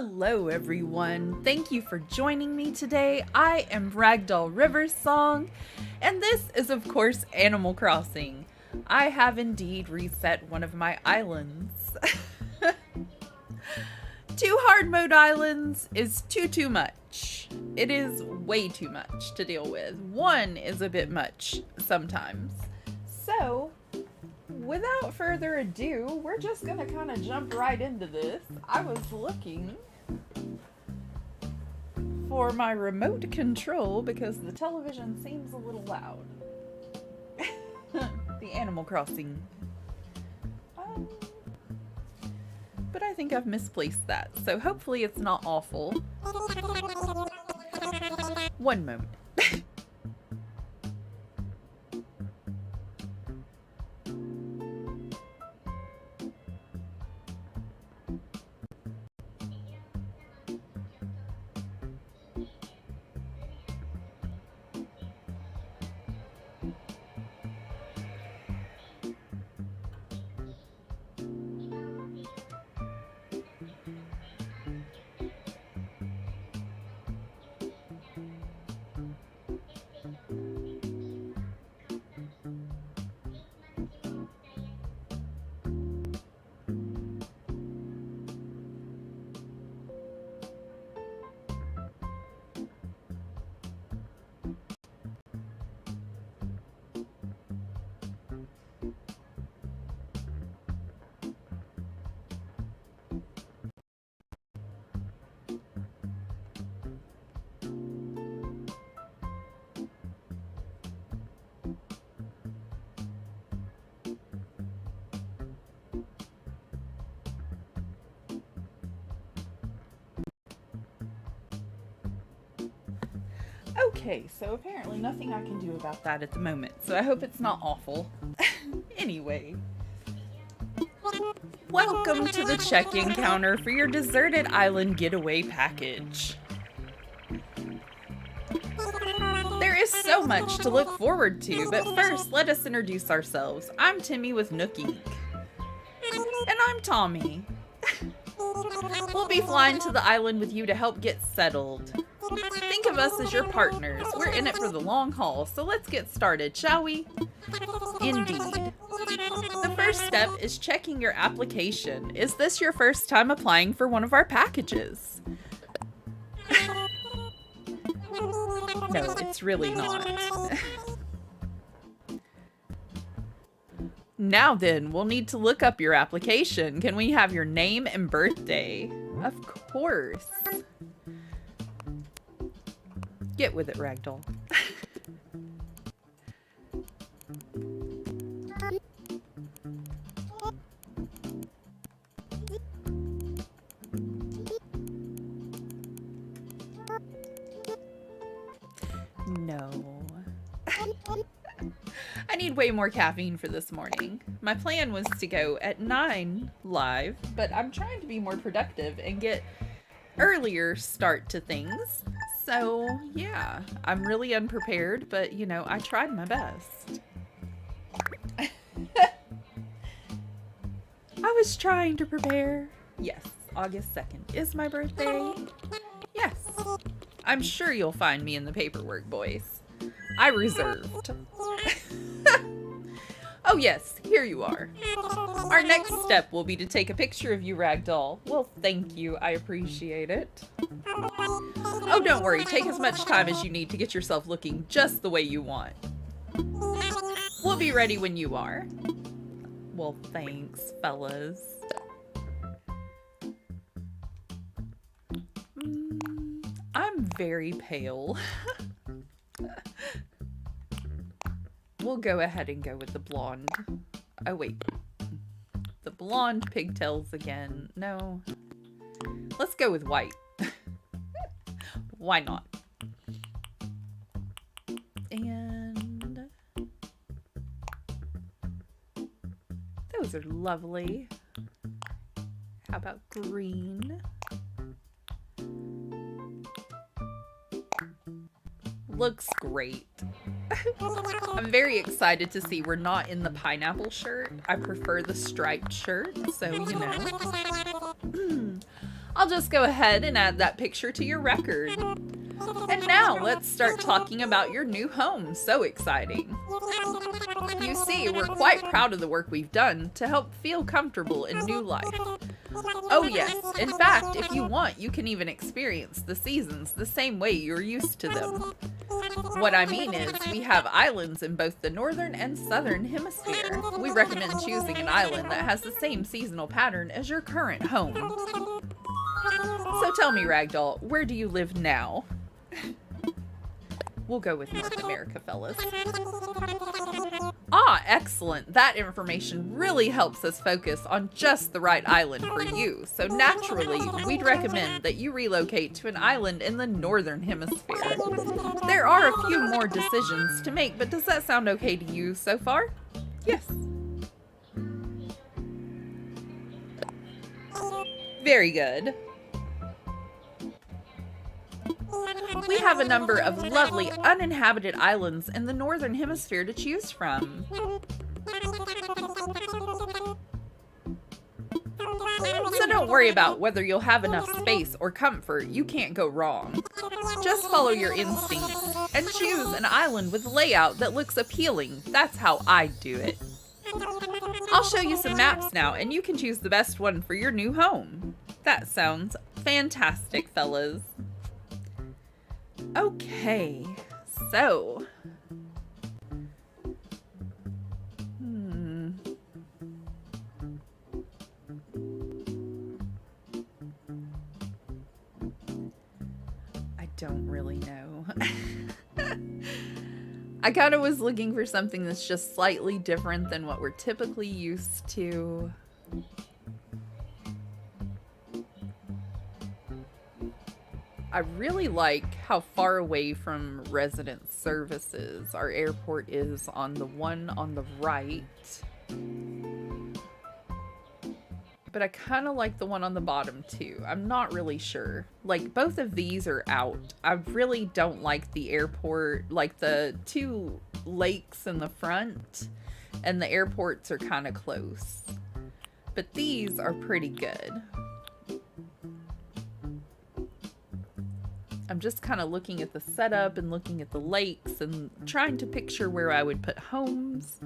Hello everyone, thank you for joining me today. I am Ragdoll Riversong, and this is of course Animal Crossing. I have indeed reset one of my islands. Two hard mode islands is too much. It is way too much to deal with. One is a bit much sometimes. So, without further ado, we're just gonna kind of jump right into this. I was looking for my remote control because the television seems a little loud. The Animal Crossing. But I think I've misplaced that, so hopefully it's not awful. One moment. Okay, so apparently nothing I can do about that at the moment, so I hope it's not awful. Anyway. Welcome to the check-in counter for your deserted island getaway package. There is so much to look forward to, but first let us introduce ourselves. I'm Timmy with Nook Inc. And I'm Tommy. We'll be flying to the island with you to help get settled. Think of us as your partners. We're in it for the long haul, so let's get started, shall we? Indeed. The first step is checking your application. Is this your first time applying for one of our packages? No, it's really not. Now then, we'll need to look up your application. Can we have your name and birthday? Of course. Get with it, Ragdoll. No. I need way more caffeine for this morning. My plan was to go at 9 live, but I'm trying to be more productive and get earlier start to things. So, yeah, I'm really unprepared, but, you know, I tried my best. I was trying to prepare. Yes, August 2nd is my birthday. Yes. I'm sure you'll find me in the paperwork, boys. I reserved. Oh yes, here you are. Our next step will be to take a picture of you, Ragdoll. Well, thank you. I appreciate it. Oh, don't worry. Take as much time as you need to get yourself looking just the way you want. We'll be ready when you are. Well, thanks, fellas. I'm very pale. We'll go ahead and go with the blonde. Oh, wait. The blonde pigtails again. No. Let's go with white. Why not? And those are lovely. How about green? Looks great. I'm very excited to see we're not in the pineapple shirt. I prefer the striped shirt, so you know. I'll just go ahead and add that picture to your record. And now let's start talking about your new home. So exciting. You see, we're quite proud of the work we've done to help feel comfortable in new life. Oh yes, in fact, if you want, you can even experience the seasons the same way you're used to them. What I mean is, we have islands in both the northern and southern hemisphere. We recommend choosing an island that has the same seasonal pattern as your current home. So tell me, Ragdoll, where do you live now? We'll go with North America, fellas. Ah, excellent. That information really helps us focus on just the right island for you. So naturally, we'd recommend that you relocate to an island in the northern hemisphere. There are a few more decisions to make, but does that sound okay to you so far? Yes. Very good. We have a number of lovely uninhabited islands in the northern hemisphere to choose from. So don't worry about whether you'll have enough space or comfort. You can't go wrong. Just follow your instincts and choose an island with a layout that looks appealing. That's how I do it. I'll show you some maps now, and you can choose the best one for your new home. That sounds fantastic, fellas. Okay, so... I don't really know. I kind of was looking for something that's just slightly different than what we're typically used to. I really like how far away from resident services our airport is on the one on the right. But I kind of like the one on the bottom too. I'm not really sure. Like, both of these are out. I really don't like the airport, like the two lakes in the front, and the airports are kind of close. But these are pretty good. I'm just kind of looking at the setup and looking at the lakes and trying to picture where I would put homes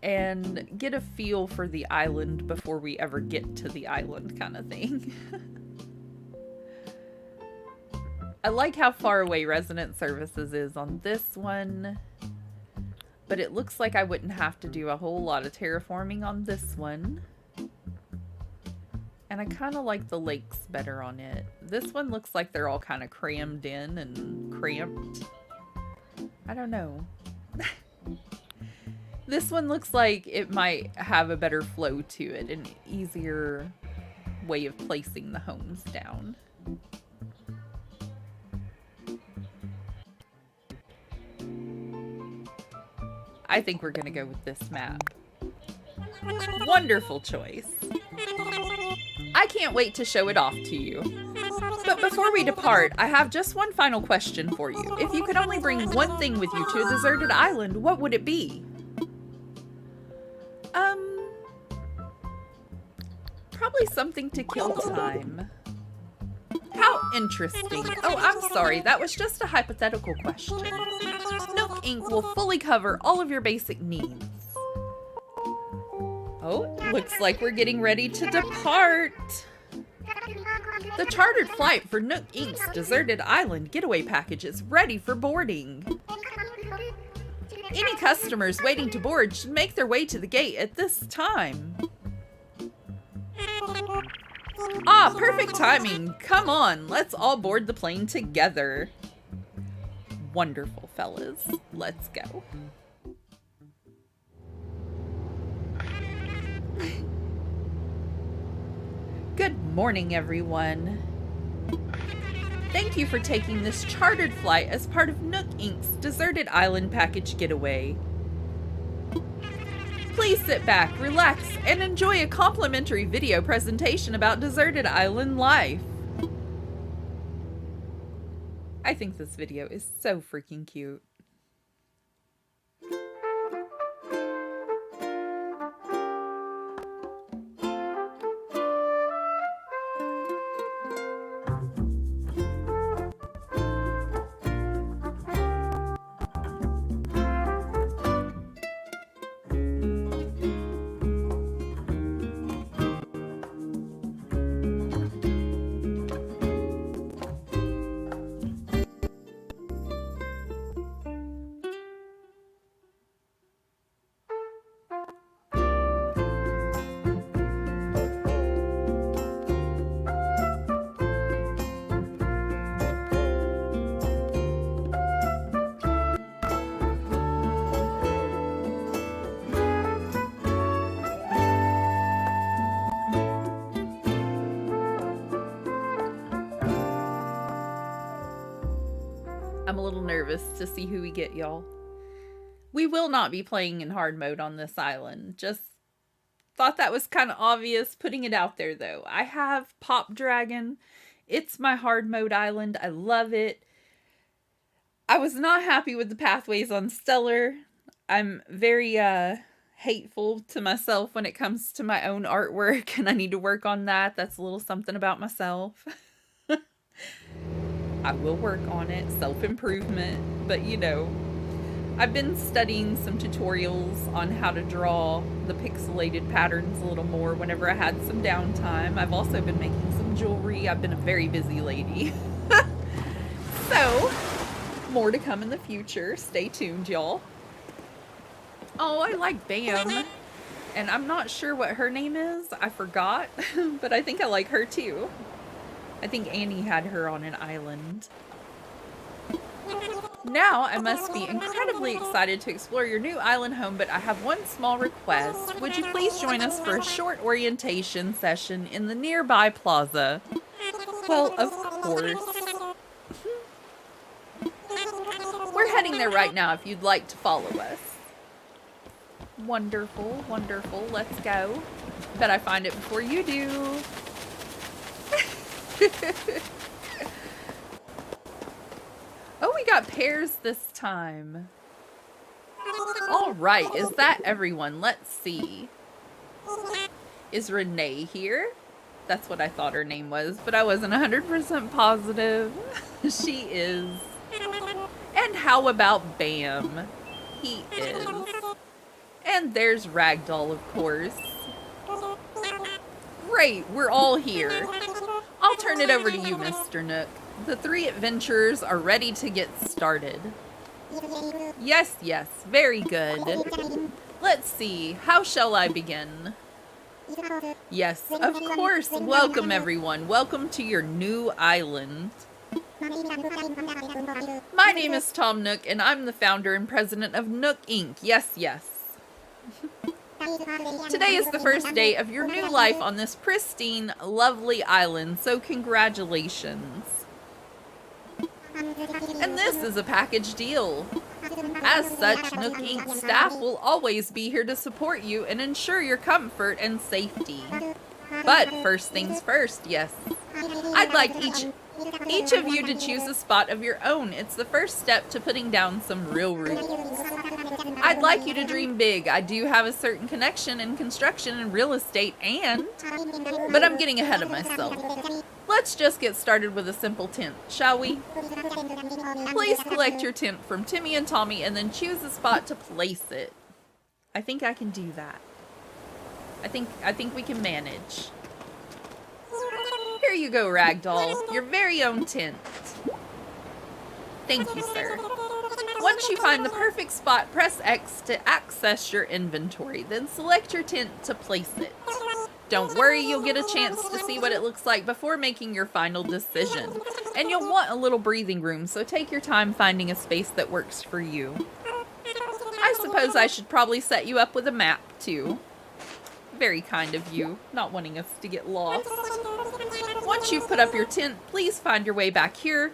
and get a feel for the island before we ever get to the island, kind of thing. I like how far away resident services is on this one, but it looks like I wouldn't have to do a whole lot of terraforming on this one. And I kind of like the lakes better on it. This one looks like they're all kind of crammed in and cramped. I don't know. This one looks like it might have a better flow to it, an easier way of placing the homes down. I think we're gonna go with this map. Wonderful choice. I can't wait to show it off to you. But before we depart, I have just one final question for you. If you could only bring one thing with you to a deserted island, what would it be? Probably something to kill time. How interesting. Oh, I'm sorry, that was just a hypothetical question. Nook Inc. will fully cover all of your basic needs. Oh, looks like we're getting ready to depart. The chartered flight for Nook Inc.'s deserted island getaway package is ready for boarding. Any customers waiting to board should make their way to the gate at this time. Ah, perfect timing. Come on, let's all board the plane together. Wonderful, fellas. Let's go. Good morning, everyone. Thank you for taking this chartered flight as part of Nook Inc.'s Deserted Island Package Getaway. Please sit back, relax, and enjoy a complimentary video presentation about deserted island life. I think this video is so freaking cute. little nervous to see who we get, y'all. We will not be playing in hard mode on this island. Just thought that was kind of obvious, putting it out there though. I have Pop Dragon. It's my hard mode island. I love it. I was not happy with the pathways on Stellar. I'm very hateful to myself when it comes to my own artwork, and I need to work on that. That's a little something about myself. I will work on it. Self-improvement. But you know, I've been studying some tutorials on how to draw the pixelated patterns a little more whenever I had some downtime. I've also been making some jewelry. I've been a very busy lady. So, more to come in the future. Stay tuned, y'all. Oh, I like Bam. And I'm not sure what her name is. I forgot. But I think I like her too. I think Annie had her on an island. Now I must be incredibly excited to explore your new island home, but I have one small request. Would you please join us for a short orientation session in the nearby plaza? Well, of course. We're heading there right now if you'd like to follow us. Wonderful, wonderful. Let's go. Bet I find it before you do. Oh, we got pears this time. All right, is that everyone? Let's see. Is Renee here? That's what I thought her name was, but I wasn't 100% positive. She is. And how about Bam? He is. And there's Ragdoll, of course. Great, we're all here. I'll turn it over to you, Mr. Nook. The three adventurers are ready to get started. Yes, yes, very good. Let's see, how shall I begin? Yes, of course. Welcome, everyone. Welcome to your new island. My name is Tom Nook, and I'm the founder and president of Nook Inc. Yes, yes. Today is the first day of your new life on this pristine, lovely island, so congratulations. And this is a package deal. As such, Nook Inc. staff will always be here to support you and ensure your comfort and safety. But first things first, yes. I'd like each of you to choose a spot of your own. It's the first step to putting down some real roots. I'd like you to dream big. I do have a certain connection in construction and real estate but I'm getting ahead of myself. Let's just get started with a simple tent, shall we? Please collect your tent from Timmy and Tommy and then choose a spot to place it. I think I can do that. I think we can manage. Here you go, Ragdoll. Your very own tent. Thank you, sir. Once you find the perfect spot, press X to access your inventory. Then select your tent to place it. Don't worry, you'll get a chance to see what it looks like before making your final decision. And you'll want a little breathing room, so take your time finding a space that works for you. I suppose I should probably set you up with a map, too. Very kind of you, not wanting us to get lost. Once you've put up your tent, please find your way back here.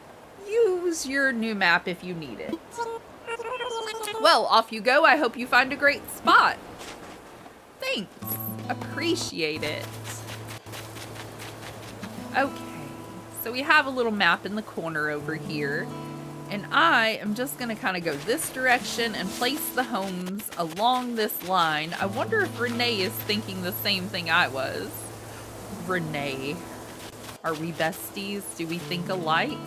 Use your new map if you need it. Well, off you go. I hope you find a great spot. Thanks. Appreciate it. Okay, so we have a little map in the corner over here. And I am just going to kind of go this direction and place the homes along this line. I wonder if Renee is thinking the same thing I was. Renee. Are we besties? Do we think alike?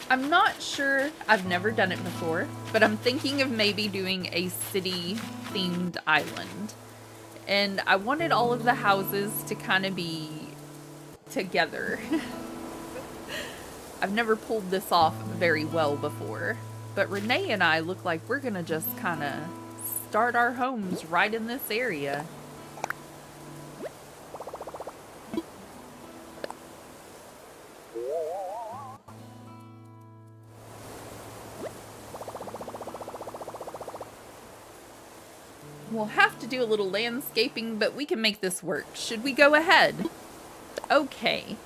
I'm not sure. I've never done it before, but I'm thinking of maybe doing a city-themed island. And I wanted all of the houses to kind of be together. I've never pulled this off very well before, but Renee and I look like we're gonna just kind of start our homes right in this area. We'll have to do a little landscaping, but we can make this work. Should we go ahead? Okay.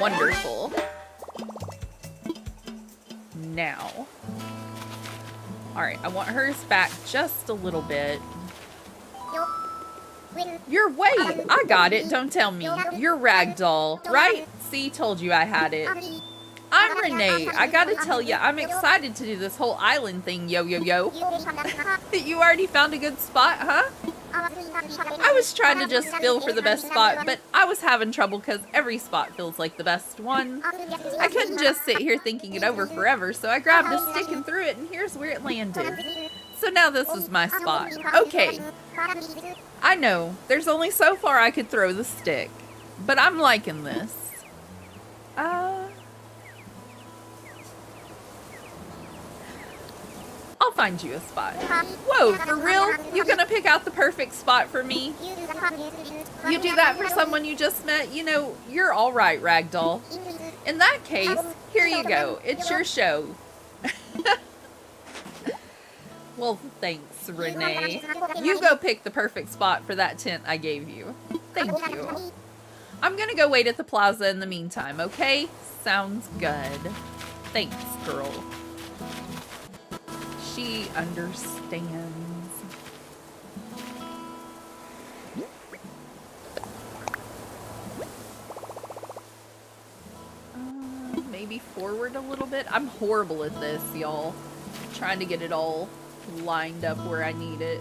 Wonderful. Now. Alright, I want hers back just a little bit. Your weight! I got it, don't tell me. You're Ragdoll, right? See, told you I had it. I'm Renee. I gotta tell you, I'm excited to do this whole island thing, yo. You already found a good spot, huh? I was trying to just feel for the best spot, but I was having trouble because every spot feels like the best one. I couldn't just sit here thinking it over forever, so I grabbed a stick and threw it, and here's where it landed. So now this is my spot. Okay. I know, there's only so far I could throw the stick, but I'm liking this. I'll find you a spot. Whoa, for real? You gonna pick out the perfect spot for me? You do that for someone you just met? You know, you're alright, Ragdoll. In that case, here you go. It's your show. Well, thanks, Renee. You go pick the perfect spot for that tent I gave you. Thank you. I'm gonna go wait at the plaza in the meantime, okay? Sounds good. Thanks, girl. She understands. Maybe forward a little bit. I'm horrible at this, y'all. Trying to get it all lined up where I need it.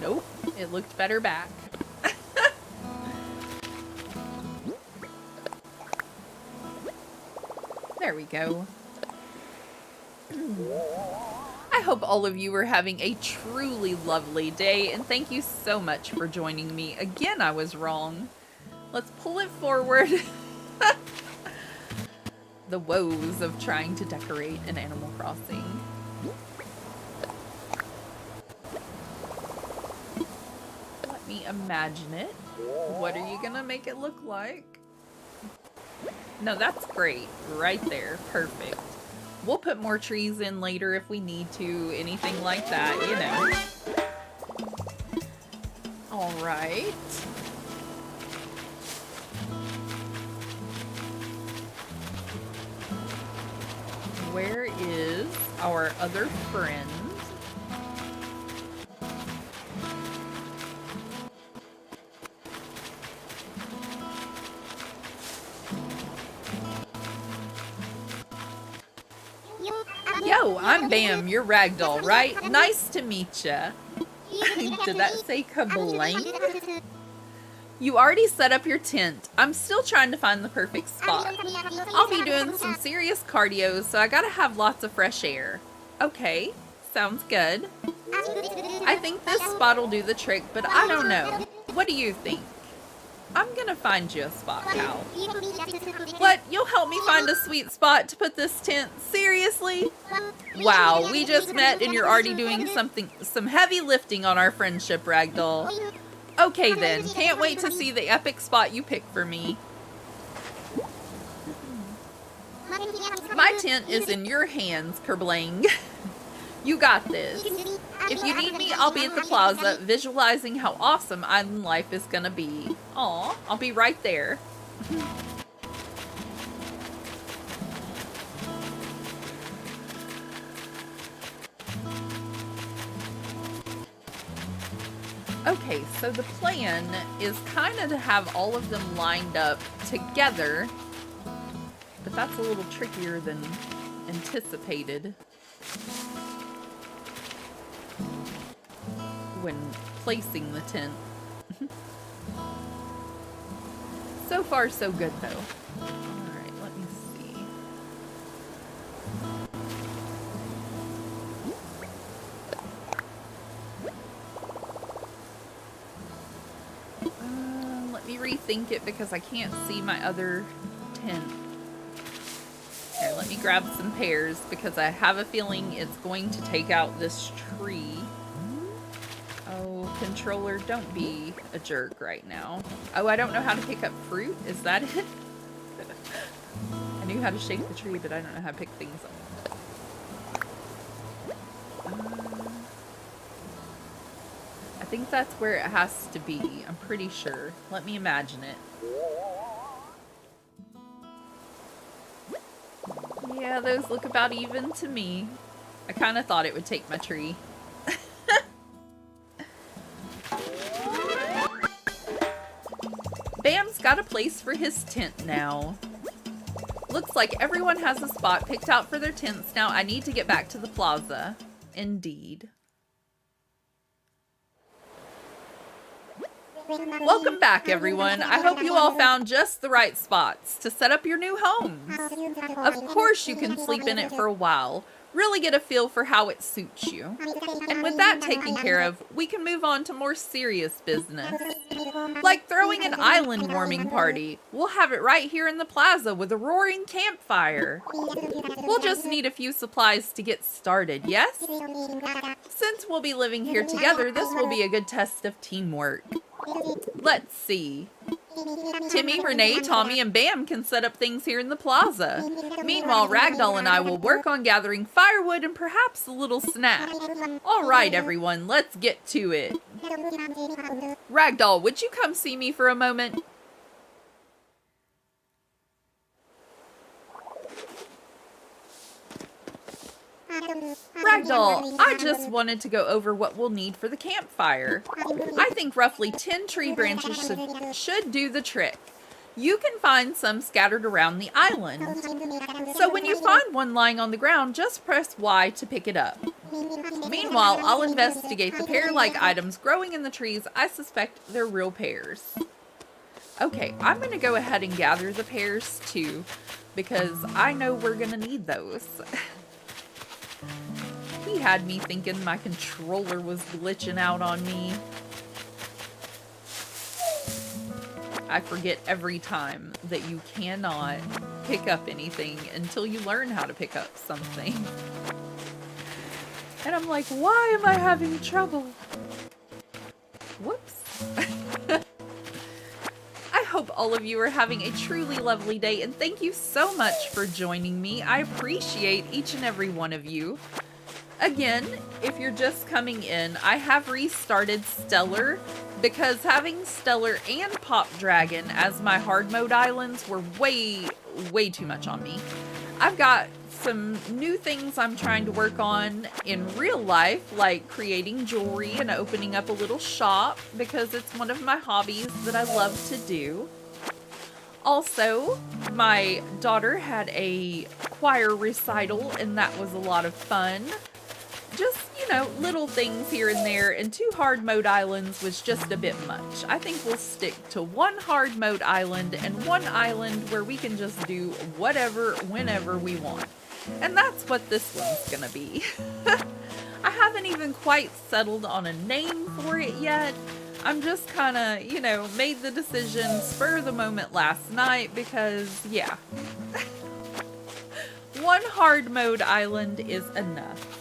Nope, it looked better back. There we go. I hope all of you are having a truly lovely day, and thank you so much for joining me. Again, I was wrong. Let's pull it forward. The woes of trying to decorate an Animal Crossing. Let me imagine it. What are you gonna make it look like? No, that's great. Right there. Perfect. We'll put more trees in later if we need to. Anything like that, you know. Alright. Where is our other friend? Yo, I'm Bam, you're Ragdoll, right? Nice to meet ya. Did that say kablank? You already set up your tent. I'm still trying to find the perfect spot. I'll be doing some serious cardio, so I gotta have lots of fresh air. Okay, sounds good. I think this spot will do the trick, but I don't know. What do you think? I'm gonna find you a spot, pal. What? You'll help me find a sweet spot to put this tent? Seriously? Wow, we just met and you're already doing some heavy lifting on our friendship, Ragdoll. Okay then, can't wait to see the epic spot you pick for me. My tent is in your hands, Kerblang. You got this. If you need me, I'll be at the plaza, visualizing how awesome island life is gonna be. Aw, I'll be right there. Okay, so the plan is kind of to have all of them lined up together, but that's a little trickier than anticipated when placing the tent. So far, so good, though. Alright, let me see. Let me rethink it because I can't see my other tent. Here, let me grab some pears because I have a feeling it's going to take out this tree. Oh, controller, don't be a jerk right now. Oh, I don't know how to pick up fruit? Is that it? I knew how to shake the tree, but I don't know how to pick things up. I think think that's where it has to be. I'm pretty sure. Let me imagine it. Yeah, those look about even to me. I kind of thought it would take my tree. Bam's got a place for his tent now. Looks like everyone has a spot picked out for their tents now. I need to get back to the plaza. Indeed. Welcome back, everyone. I hope you all found just the right spots to set up your new homes. Of course you can sleep in it for a while. Really get a feel for how it suits you. And with that taken care of, we can move on to more serious business. Like throwing an island warming party. We'll have it right here in the plaza with a roaring campfire. We'll just need a few supplies to get started, yes? Since we'll be living here together, this will be a good test of teamwork. Let's see. Timmy, Renee, Tommy, and Bam can set up things here in the plaza. Meanwhile, Ragdoll and I will work on gathering firewood and perhaps a little snack. All right, everyone, let's get to it. Ragdoll, would you come see me for a moment? Ragdoll, I just wanted to go over what we'll need for the campfire. I think roughly 10 tree branches should do the trick. You can find some scattered around the island. So when you find one lying on the ground, just press Y to pick it up. Meanwhile, I'll investigate the pear-like items growing in the trees. I suspect they're real pears. Okay, I'm going to go ahead and gather the pears too, because I know we're going to need those. He had me thinking my controller was glitching out on me. I forget every time that you cannot pick up anything until you learn how to pick up something. And I'm like, why am I having trouble? Whoops. I hope all of you are having a truly lovely day, and thank you so much for joining me. I appreciate each and every one of you. Again, if you're just coming in, I have restarted Stellar because having Stellar and Pop Dragon as my hard mode islands were way too much on me. I've got some new things I'm trying to work on in real life, like creating jewelry and opening up a little shop because it's one of my hobbies that I love to do. Also, my daughter had a choir recital and that was a lot of fun. Just, you know, little things here and there, and 2 hard mode islands was just a bit much. I think we'll stick to 1 hard mode island and 1 island where we can just do whatever, whenever we want. And that's what this one's gonna be. I haven't even quite settled on a name for it yet. I'm just kind of, you know, made the decision spur of the moment last night because, yeah. 1 hard mode island is enough.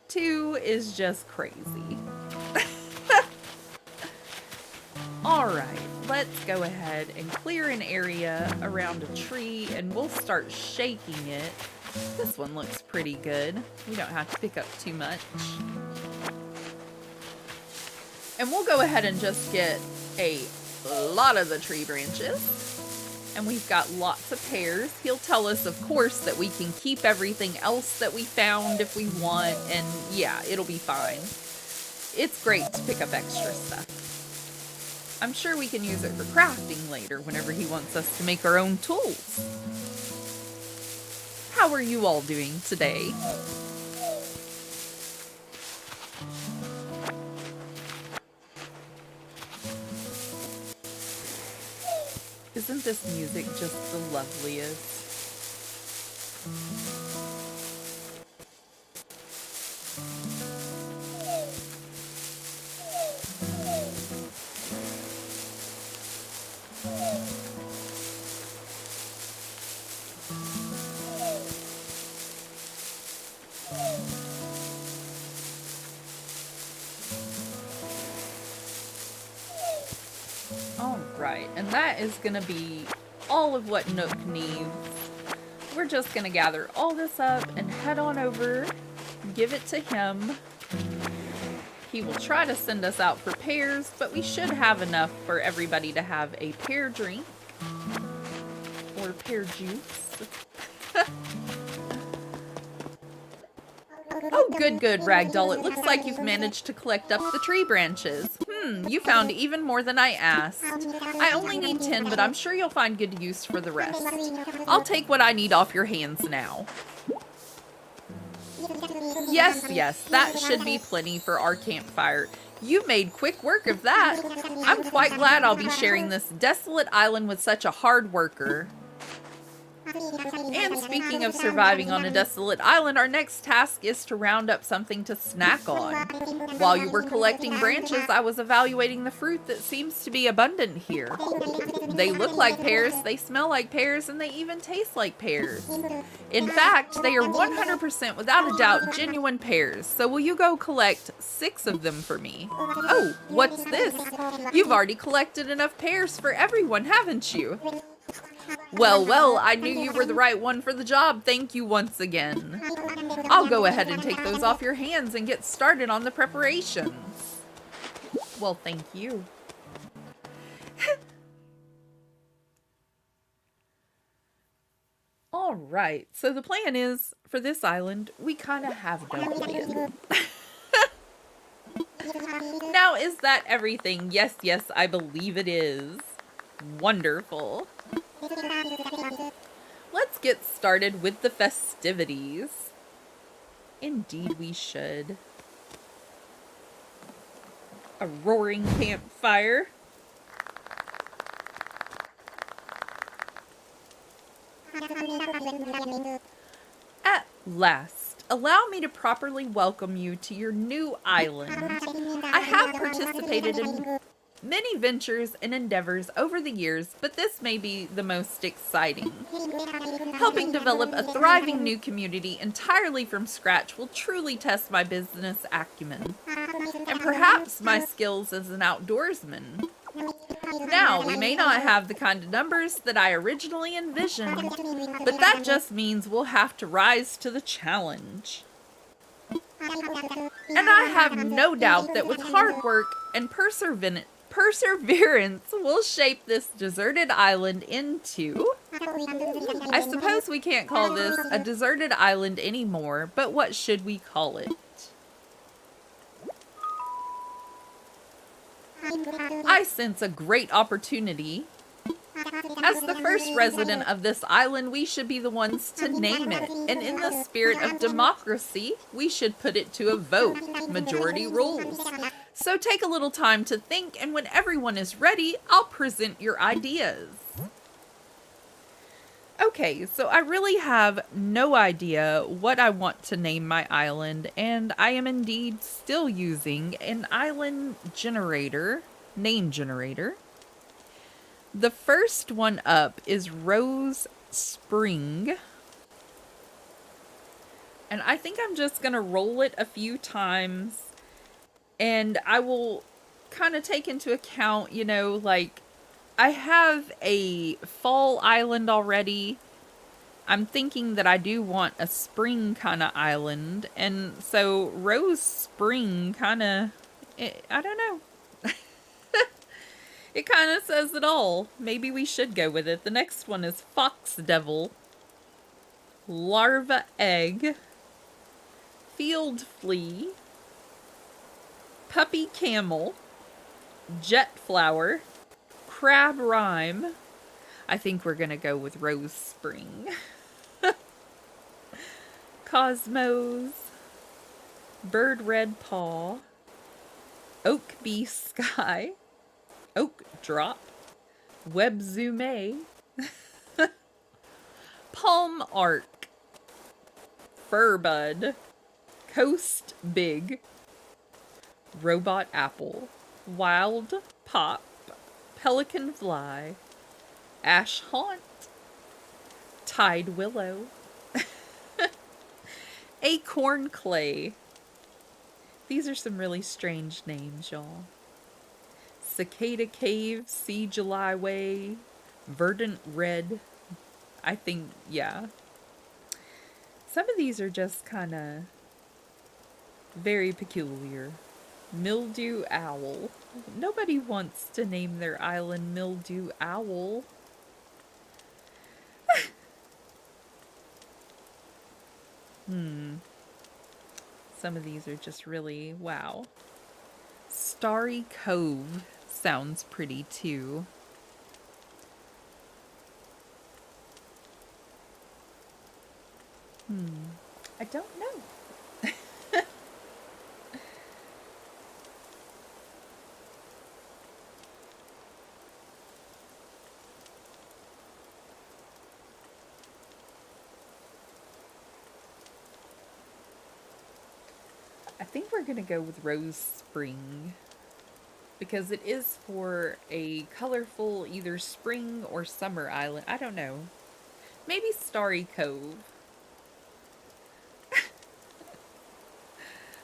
2 is just crazy. Alright, let's go ahead and clear an area around a tree and we'll start shaking it. This one looks pretty good. We don't have to pick up too much. And we'll go ahead and just get a lot of the tree branches. And we've got lots of pears. He'll tell us, of course, that we can keep everything else that we found if we want. And yeah, it'll be fine. It's great to pick up extra stuff. I'm sure we can use it for crafting later whenever he wants us to make our own tools. How are you all doing today? Isn't this music just the loveliest? Alright, and that is going to be all of what Nook needs. We're just going to gather all this up and head on over, give it to him. He will try to send us out for pears, but we should have enough for everybody to have a pear drink. Or pear juice. Oh, good, Ragdoll. It looks like you've managed to collect up the tree branches. You found even more than I asked. I only need 10, but I'm sure you'll find good use for the rest. I'll take what I need off your hands now. Yes, that should be plenty for our campfire. You made quick work of that. I'm quite glad I'll be sharing this desolate island with such a hard worker. And speaking of surviving on a desolate island, our next task is to round up something to snack on. While you were collecting branches, I was evaluating the fruit that seems to be abundant here. They look like pears, they smell like pears, and they even taste like pears. In fact, they are 100% without a doubt genuine pears, so will you go collect 6 of them for me? Oh, what's this? You've already collected enough pears for everyone, haven't you? Well, I knew you were the right one for the job. Thank you once again. I'll go ahead and take those off your hands and get started on the preparations. Well, thank you. All right, so the plan is, for this island, we kind of have no plan. Now, is that everything? Yes, I believe it is. Wonderful. Let's get started with the festivities. Indeed we should. A roaring campfire. At last, allow me to properly welcome you to your new island. I have participated in many ventures and endeavors over the years, but this may be the most exciting. Helping develop a thriving new community entirely from scratch will truly test my business acumen, and perhaps my skills as an outdoorsman. Now, we may not have the kind of numbers that I originally envisioned, but that just means we'll have to rise to the challenge. And I have no doubt that with hard work and perseverance will shape this deserted island into... I suppose we can't call this a deserted island anymore, but what should we call it? I sense a great opportunity. As the first resident of this island, we should be the ones to name it. And in the spirit of democracy, we should put it to a vote. Majority rules. So take a little time to think, and when everyone is ready, I'll present your ideas. Okay, so I really have no idea what I want to name my island, and I am indeed still using an island generator, name generator. The first one up is Rose Spring. And I think I'm just going to roll it a few times. And I will kind of take into account, you know, like, I have a fall island already. I'm thinking that I do want a spring kind of island. And so Rose Spring kind of, I don't know. It kind of says it all. Maybe we should go with it. The next one is Fox Devil, Larva Egg, Field Flea, Puppy Camel, Jet Flower, Crab Rhyme. I think we're going to go with Rose Spring. Cosmos, Bird Red Paw, Oak Bee Sky, Oak Drop, Webzume, Palm Arc, Furbud, Coast Big, Robot Apple, Wild Pop, Pelican Fly, Ash Haunt, Tide Willow, Acorn Clay. These are some really strange names, y'all. Cicada Cave, Sea July Way, Verdant Red. I think, yeah. Some of these are just kind of very peculiar. Mildew Owl. Nobody wants to name their island Mildew Owl. Some of these are just really, wow. Starry Cove sounds pretty too. I don't know. I think we're gonna go with Rose Spring because it is for a colorful either spring or summer island. I don't know. Maybe Starry Cove.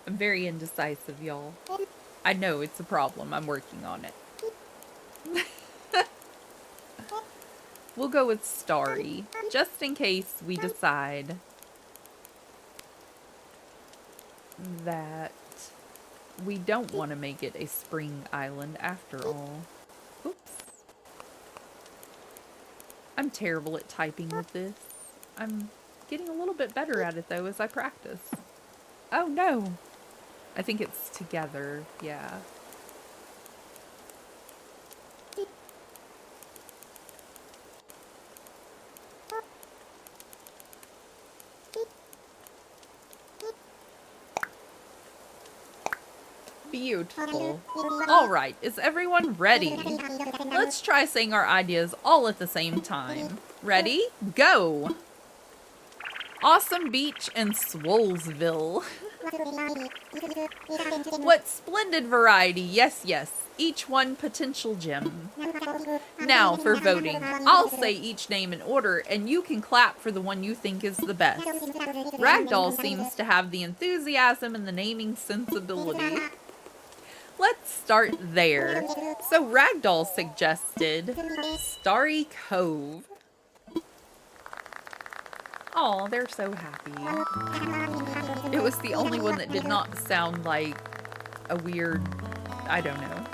I'm very indecisive, y'all. I know it's a problem. I'm working on it. We'll go with Starry, just in case we decide that we don't want to make it a spring island after all. Oops. I'm terrible at typing with this. I'm getting a little bit better at it though as I practice. Oh no! I think it's together, yeah. Beautiful. Alright, is everyone ready? Let's try saying our ideas all at the same time. Ready? Go! Awesome Beach and Swolesville. What splendid variety. Yes, yes. Each one potential gem. Now for voting. I'll say each name in order and you can clap for the one you think is the best. Ragdoll seems to have the enthusiasm and the naming sensibility. Let's start there. So Ragdoll suggested Starry Cove. Aw, they're so happy. It was the only one that did not sound like a weird, I don't know.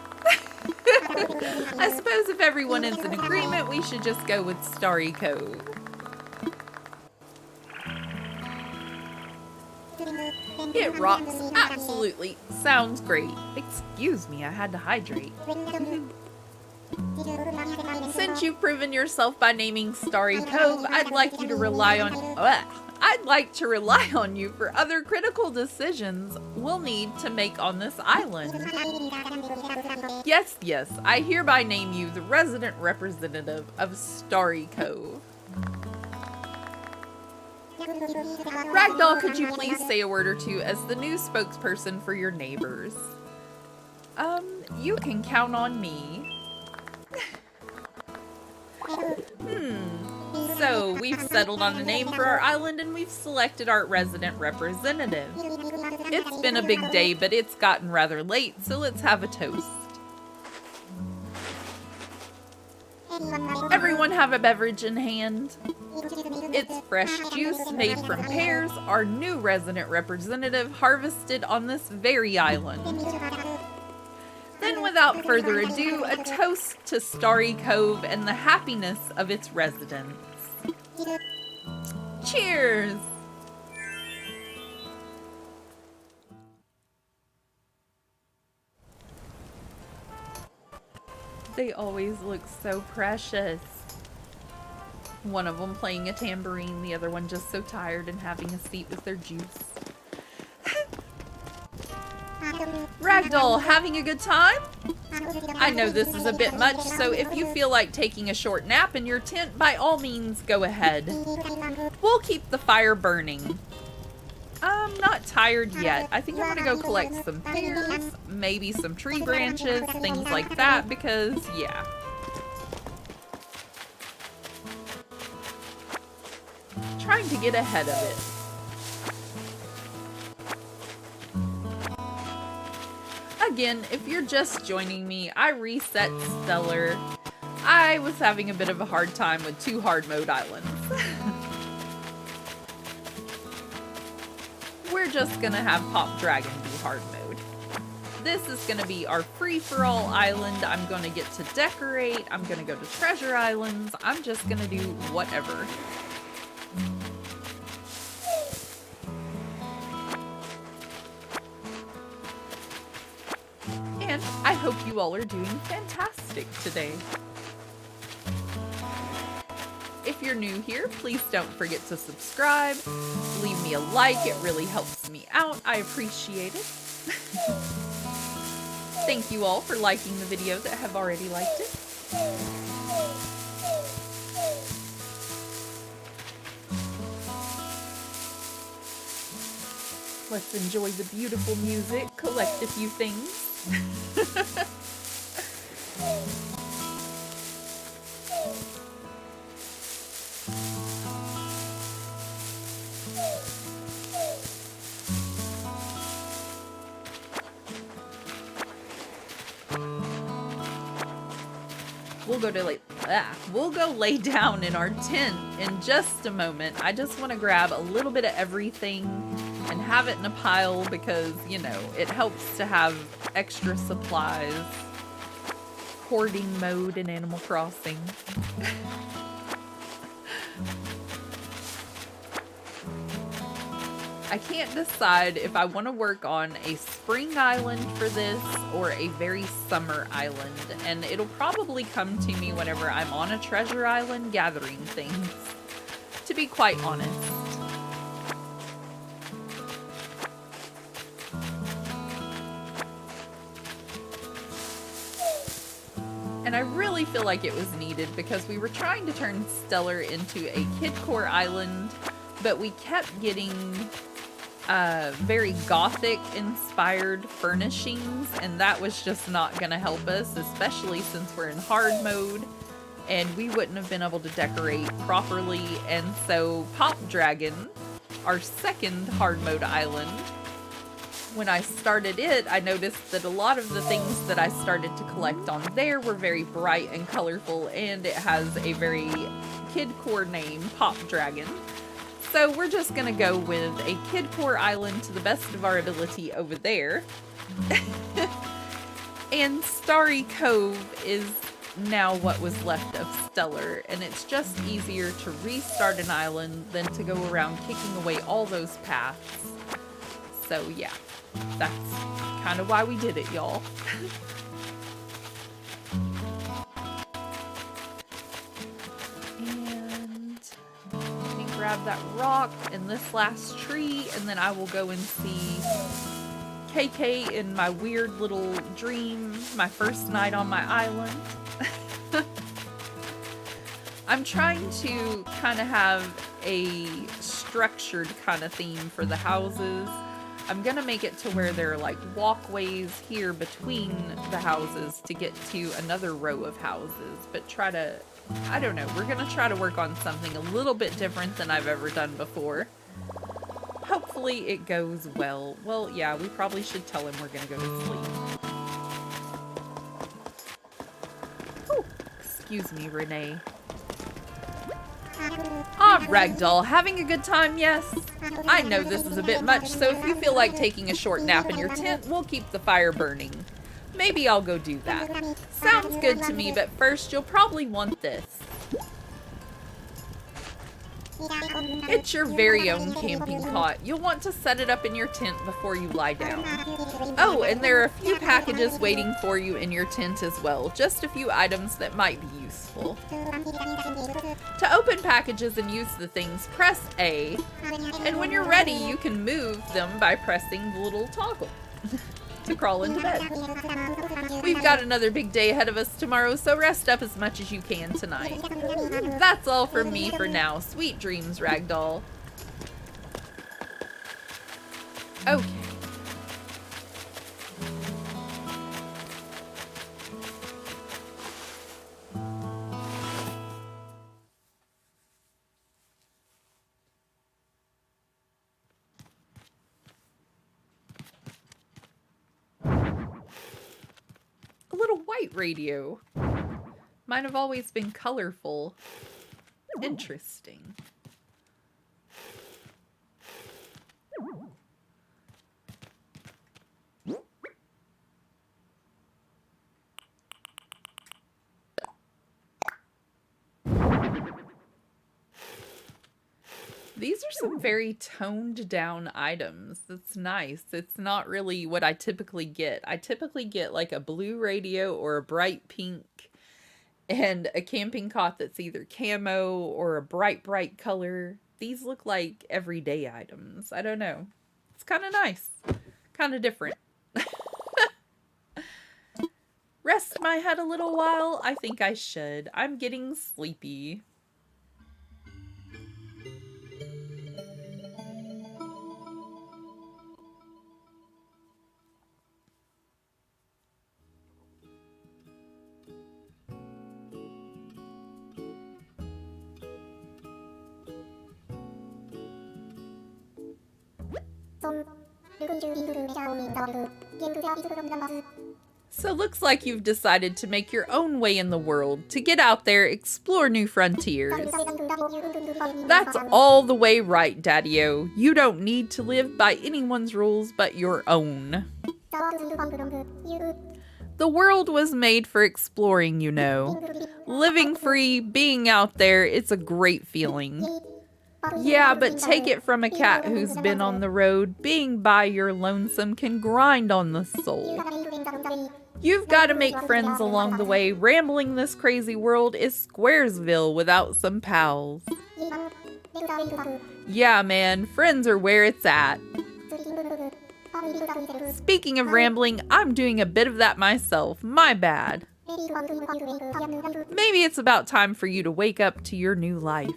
I suppose if everyone is in agreement, we should just go with Starry Cove. It rocks. Absolutely. Sounds great. Excuse me, I had to hydrate. Since you've proven yourself by naming Starry Cove, I'd like to rely on you for other critical decisions we'll need to make on this island. Yes, yes, I hereby name you the resident representative of Starry Cove. Ragdoll, could you please say a word or two as the new spokesperson for your neighbors? You can count on me. So, we've settled on a name for our island and we've selected our resident representative. It's been a big day, but it's gotten rather late, so let's have a toast. Everyone have a beverage in hand? It's fresh juice made from pears, our new resident representative harvested on this very island. Then without further ado, a toast to Starry Cove and the happiness of its residents. Cheers! They always look so precious. One of them playing a tambourine, the other one just so tired and having a seat with their juice. Ragdoll, having a good time? I know this is a bit much, so if you feel like taking a short nap in your tent, by all means, go ahead. We'll keep the fire burning. I'm not tired yet. I think I'm gonna go collect some pears, maybe some tree branches, things like that, because, yeah. Trying to get ahead of it. Again, if you're just joining me, I reset Stellar. I was having a bit of a hard time with 2 hard mode islands. We're just gonna have Pop Dragon be hard mode. this is going to be our free-for-all island. I'm going to get to decorate. I'm going to go to treasure islands. I'm just going to do whatever. And I hope you all are doing fantastic today. If you're new here, please don't forget to subscribe. Leave me a like, it really helps me out. I appreciate it. Thank you all for liking the video that have already liked it. Let's enjoy the beautiful music, collect a few things. We'll go lay down in our tent in just a moment. I just want to grab a little bit of everything and have it in a pile because, you know, it helps to have extra supplies. Hoarding mode in Animal Crossing. I can't decide if I want to work on a spring island for this or a very summer island, and it'll probably come to me whenever I'm on a treasure island gathering things, to be quite honest. And I really feel like it was needed because we were trying to turn Stellar into a kidcore island, but we kept getting very gothic inspired furnishings, and that was just not gonna help us, especially since we're in hard mode and we wouldn't have been able to decorate properly. And so Pop Dragon, our second hard mode island, when I started it, I noticed that a lot of the things that I started to collect on there were very bright and colorful, and it has a very kidcore name, Pop Dragon. So we're just gonna go with a kidcore island to the best of our ability over there. And Starry Cove is now what was left of Stellar, and it's just easier to restart an island than to go around kicking away all those paths. So yeah, that's kind of why we did it, y'all. Grab that rock and this last tree, and then I will go and see KK in my weird little dream, my first night on my island. I'm trying to kind of have a structured kind of theme for the houses. I'm gonna make it to where there are like walkways here between the houses to get to another row of houses, but try to, I don't know, we're gonna try to work on something a little bit different than I've ever done before. Hopefully it goes well. Well, yeah, we probably should tell him we're gonna go to sleep. Oh, excuse me, Renee. Ah, Ragdoll, having a good time, yes? I know this is a bit much, so if you feel like taking a short nap in your tent, we'll keep the fire burning. Maybe I'll go do that. Sounds good to me, but first you'll probably want this. It's your very own camping cot. You'll want to set it up in your tent before you lie down. Oh, and there are a few packages waiting for you in your tent as well. Just a few items that might be useful. To open packages and use the things, press A. And when you're ready, you can move them by pressing the little toggle to crawl into bed. We've got another big day ahead of us tomorrow, so rest up as much as you can tonight. That's all from me for now. Sweet dreams, Ragdoll. Okay. A little white radio. Mine have always been colorful. Interesting. These are some very toned down items. That's nice. It's not really what I typically get. I typically get like a blue radio or a bright pink and a camping cot that's either camo or a bright color. These look like everyday items. I don't know. It's kind of nice. Kind of different. Rest my head a little while? I think I should. I'm getting sleepy. So looks like you've decided to make your own way in the world, to get out there, explore new frontiers. That's all the way right, Daddy-O. You don't need to live by anyone's rules but your own. The world was made for exploring, you know. Living free, being out there, it's a great feeling. Yeah, but take it from a cat who's been on the road. Being by your lonesome can grind on the soul. You've got to make friends along the way. Rambling this crazy world is Squaresville without some pals. Yeah, man, friends are where it's at. Speaking of rambling, I'm doing a bit of that myself. My bad. Maybe it's about time for you to wake up to your new life.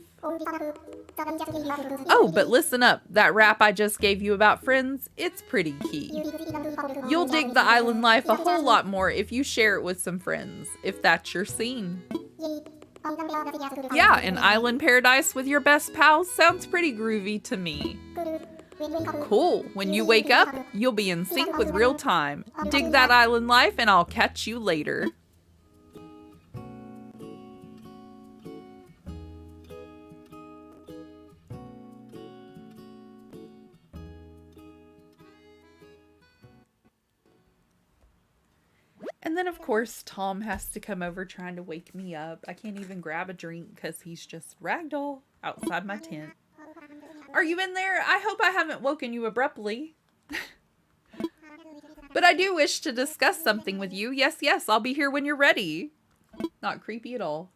Oh, but listen up. That rap I just gave you about friends, it's pretty key. You'll dig the island life a whole lot more if you share it with some friends, if that's your scene. Yeah, an island paradise with your best pals sounds pretty groovy to me. Cool. When you wake up, you'll be in sync with real time. Dig that island life and I'll catch you later. And then, of course, Tom has to come over trying to wake me up. I can't even grab a drink because he's just ragdoll outside my tent. Are you in there? I hope I haven't woken you abruptly. But I do wish to discuss something with you. Yes, I'll be here when you're ready. Not creepy at all.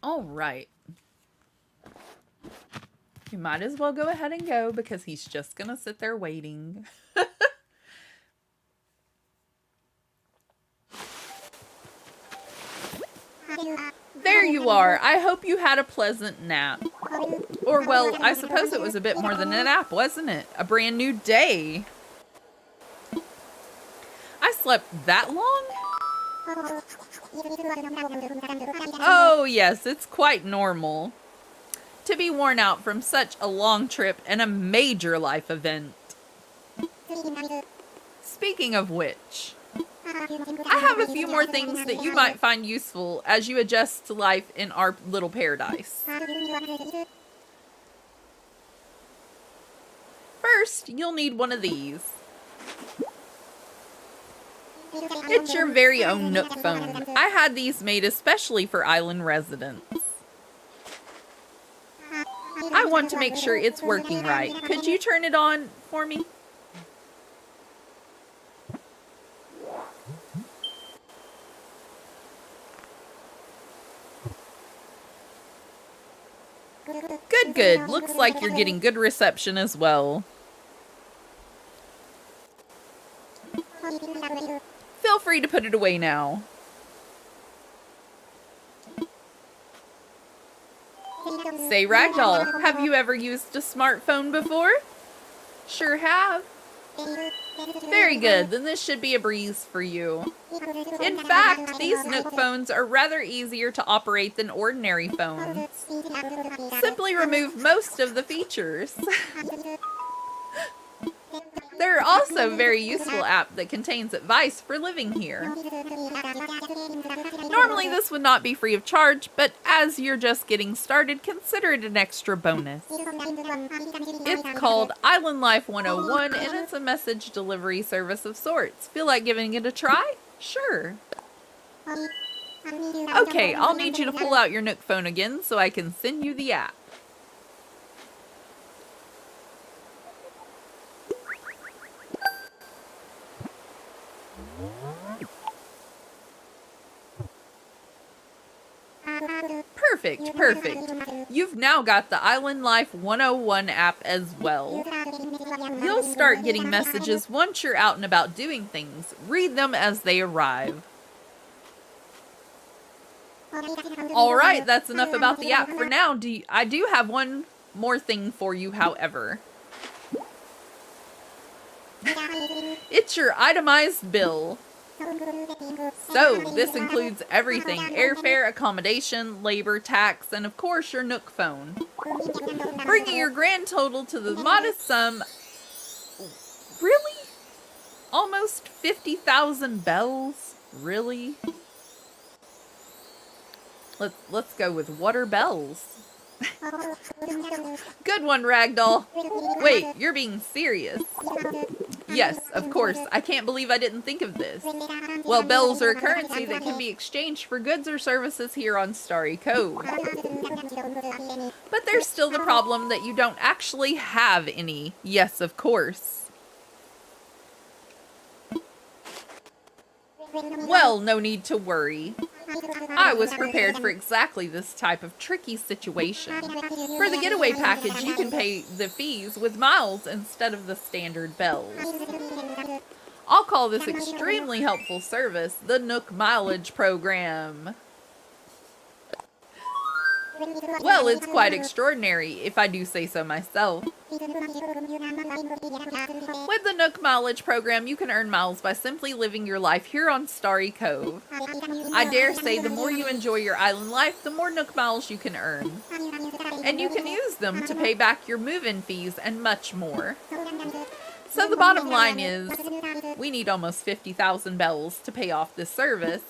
All right. You might as well go ahead and go because he's just going to sit there waiting. There you are. I hope you had a pleasant nap. Or, well, I suppose it was a bit more than a nap, wasn't it? A brand new day. I slept that long? Oh, yes, it's quite normal to be worn out from such a long trip and a major life event. Speaking of which, I have a few more things that you might find useful as you adjust to life in our little paradise. First, you'll need one of these. It's your very own Nook phone. I had these made especially for island residents. I want to make sure it's working right. Could you turn it on for me? Good. Looks like you're getting good reception as well. Feel free to put it away now. Say, Ragdoll, have you ever used a smartphone before? Sure have. Very good, then this should be a breeze for you. In fact, these Nook phones are rather easier to operate than ordinary phones. Simply remove most of the features. They're also a very useful app that contains advice for living here. Normally this would not be free of charge, but as you're just getting started, consider it an extra bonus. It's called Island Life 101 and it's a message delivery service of sorts. Feel like giving it a try? Sure. Okay, I'll need you to pull out your Nook phone again so I can send you the app. Perfect, perfect. You've now got the Island Life 101 app as well. You'll start getting messages once you're out and about doing things. Read them as they arrive. Alright, that's enough about the app for now. I do have one more thing for you, however. It's your itemized bill. So, this includes everything: airfare, accommodation, labor, tax, and of course your Nook phone. Bringing your grand total to the modest sum... Really? Almost 50,000 bells? Really? Let's go with what are bells? Good one, Ragdoll. Wait, you're being serious. Yes, of course. I can't believe I didn't think of this. Well, bells are a currency that can be exchanged for goods or services here on Starry Cove. But there's still the problem that you don't actually have any. Yes, of course. Well, no need to worry. I was prepared for exactly this type of tricky situation. For the getaway package, you can pay the fees with miles instead of the standard bells. I'll call this extremely helpful service the Nook Mileage Program. Well, it's quite extraordinary, if I do say so myself. With the Nook Mileage Program, you can earn miles by simply living your life here on Starry Cove. I dare say the more you enjoy your island life, the more Nook miles you can earn. And you can use them to pay back your move-in fees and much more. So the bottom line is, we need almost 50,000 bells to pay off this service.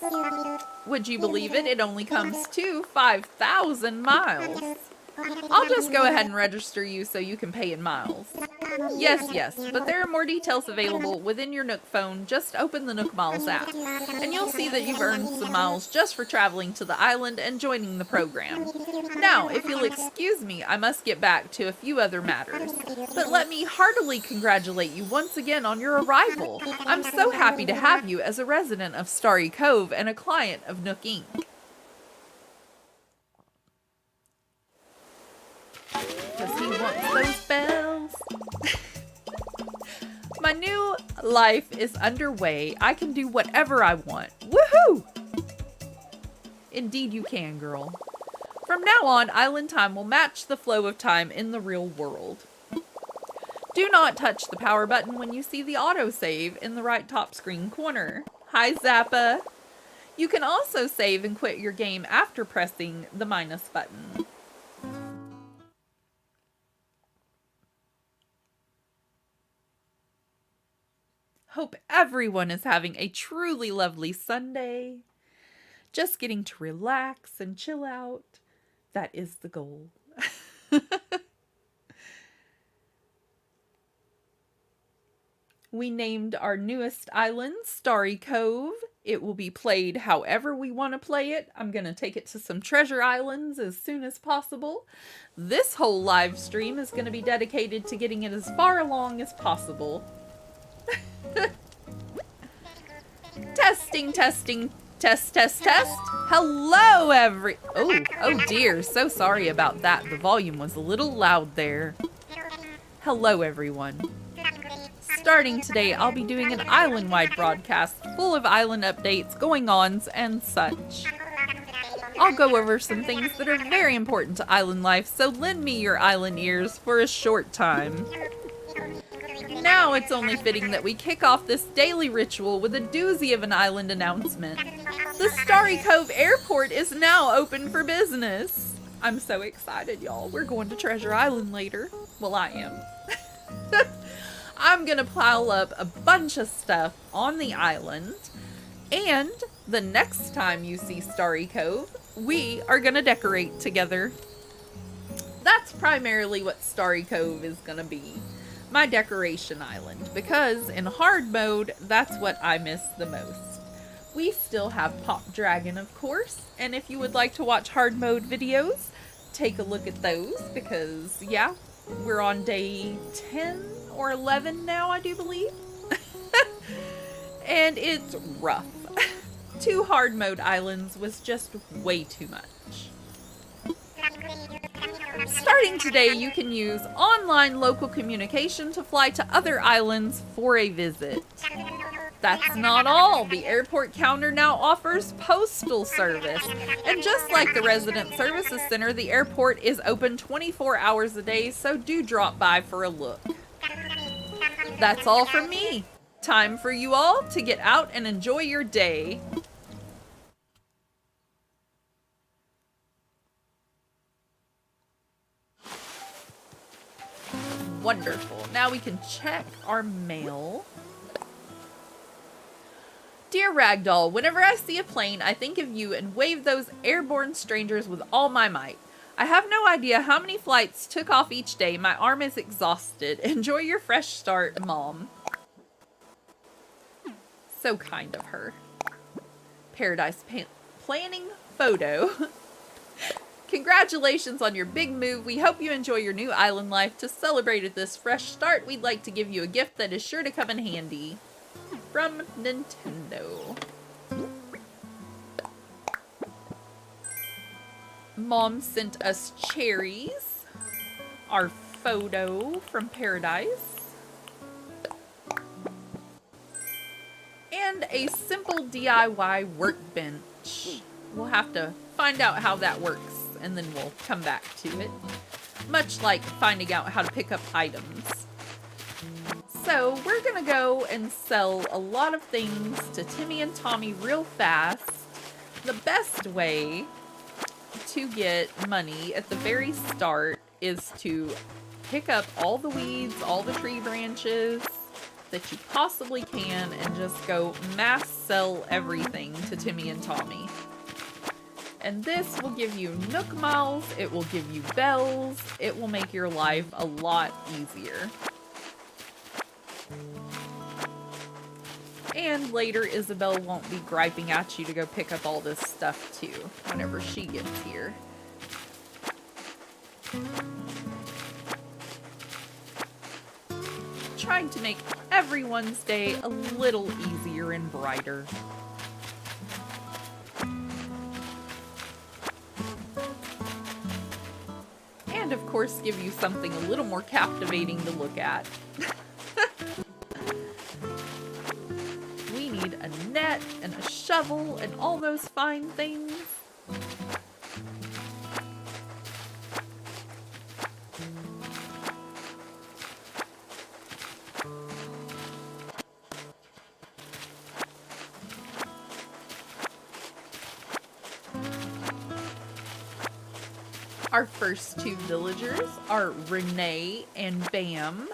Would you believe it? It only comes to 5,000 miles. I'll just go ahead and register you so you can pay in miles. Yes, but there are more details available within your Nook phone. Just open the Nook Miles app, and you'll see that you've earned some miles just for traveling to the island and joining the program. Now, if you'll excuse me, I must get back to a few other matters. But let me heartily congratulate you once again on your arrival. I'm so happy to have you as a resident of Starry Cove and a client of Nook Inc. Because he wants those bells. My new life is underway. I can do whatever I want. Woohoo! Indeed you can, girl. From now on, island time will match the flow of time in the real world. Do not touch the power button when you see the autosave in the right top screen corner. Hi, Zappa. You can also save and quit your game after pressing the minus button. Hope everyone is having a truly lovely Sunday. Just getting to relax and chill out. That is the goal. We named our newest island Starry Cove. It will be played however we want to play it. I'm going to take it to some treasure islands as soon as possible. This whole live stream is going to be dedicated to getting it as far along as possible. Testing, test. Hello, oh dear, so sorry about that. The volume was a little loud there. Hello, everyone. Starting today, I'll be doing an island-wide broadcast full of island updates, going-ons, and such. I'll go over some things that are very important to island life, so lend me your island ears for a short time. Now it's only fitting that we kick off this daily ritual with a doozy of an island announcement. The Starry Cove Airport is now open for business. I'm so excited, y'all. We're going to Treasure Island later. Well, I am. I'm gonna pile up a bunch of stuff on the island, and the next time you see Starry Cove, we are gonna decorate together. That's primarily what Starry Cove is gonna be. My decoration island, because in hard mode, that's what I miss the most. We still have Pop Dragon, of course, and if you would like to watch hard mode videos, take a look at those because, yeah, we're on day 10 or 11 now, I do believe. And it's rough. 2 hard mode islands was just way too much. Starting today, you can use online local communication to fly to other islands for a visit. That's not all. The airport counter now offers postal service. And just like the Resident Services Center, the airport is open 24 hours a day, so do drop by for a look. That's all from me. Time for you all to get out and enjoy your day. Wonderful. Now we can check our mail. Dear Ragdoll, whenever I see a plane, I think of you and wave those airborne strangers with all my might. I have no idea how many flights took off each day. My arm is exhausted. Enjoy your fresh start, Mom. So kind of her. Paradise planning photo. Congratulations on your big move. We hope you enjoy your new island life. To celebrate this fresh start, we'd like to give you a gift that is sure to come in handy. From Nintendo. Mom sent us cherries. Our photo from Paradise. And a simple DIY workbench. We'll have to find out how that works and then we'll come back to it. Much like finding out how to pick up items. So we're gonna go and sell a lot of things to Timmy and Tommy real fast. The best way to get money at the very start is to pick up all the weeds, all the tree branches that you possibly can and just go mass sell everything to Timmy and Tommy. And this will give you Nook Miles, it will give you bells, it will make your life a lot easier. And later, Isabelle won't be griping at you to go pick up all this stuff too, whenever she gets here. Trying to make everyone's day a little easier and brighter. And of course, give you something a little more captivating to look at. We need a net and a shovel and all those fine things. Our first 2 villagers are Renee and Bam.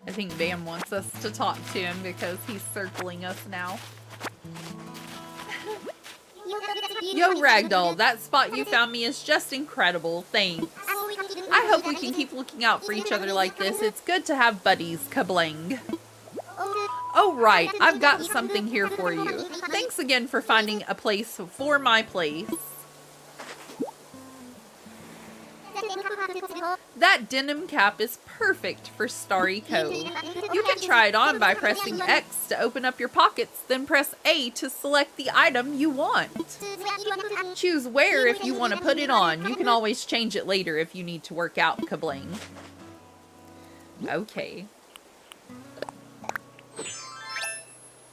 I think Bam wants us to talk to him because he's circling us now. Yo, Ragdoll, that spot you found me is just incredible. Thanks. I hope we can keep looking out for each other like this. It's good to have buddies, kablang. Oh, right. I've got something here for you. Thanks again for finding a place for my place. That denim cap is perfect for Starry Cove. You can try it on by pressing X to open up your pockets, then press A to select the item you want. Choose where if you want to put it on. You can always change it later if you need to work out, kabling. Okay.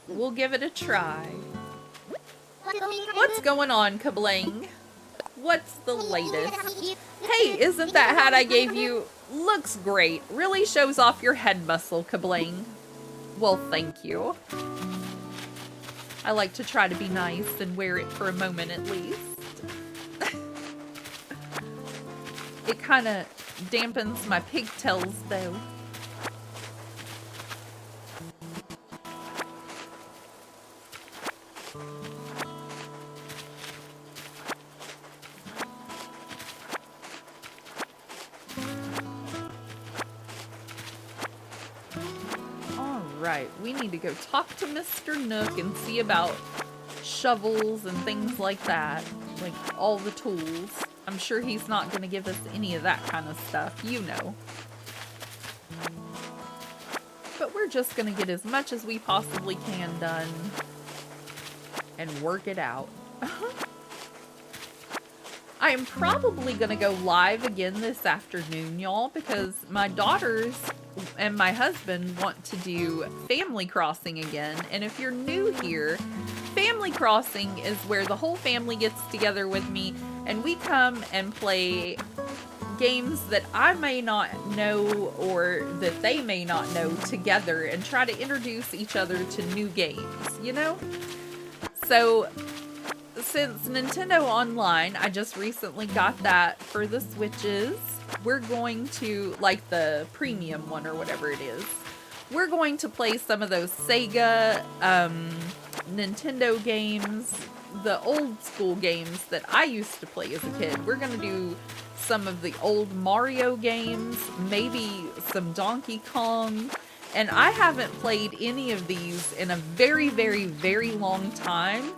we'll give it a try. What's going on, Kablang? What's the latest? Hey, isn't that hat I gave you? Looks great. Really shows off your head muscle, Kablang. Well, thank you. I like to try to be nice and wear it for a moment at least. It kind of dampens my pigtails, though. Alright, we need to go talk to Mr. Nook and see about shovels and things like that. Like, all the tools. I'm sure he's not going to give us any of that kind of stuff, you know. But we're just going to get as much as we possibly can done and work it out. I am probably going to go live again this afternoon, y'all, because my daughters and my husband want to do Family Crossing again. And if you're new here, Family Crossing is where the whole family gets together with me and we come and play games that I may not know or that they may not know together and try to introduce each other to new games, you know? So, since Nintendo Online, I just recently got that for the Switches, we're going to, like the premium one or whatever it is, we're going to play some of those Sega, Nintendo games, the old school games that I used to play as a kid. We're going to do some of the old Mario games, maybe some Donkey Kong, and I haven't played any of these in a very, very, very long time.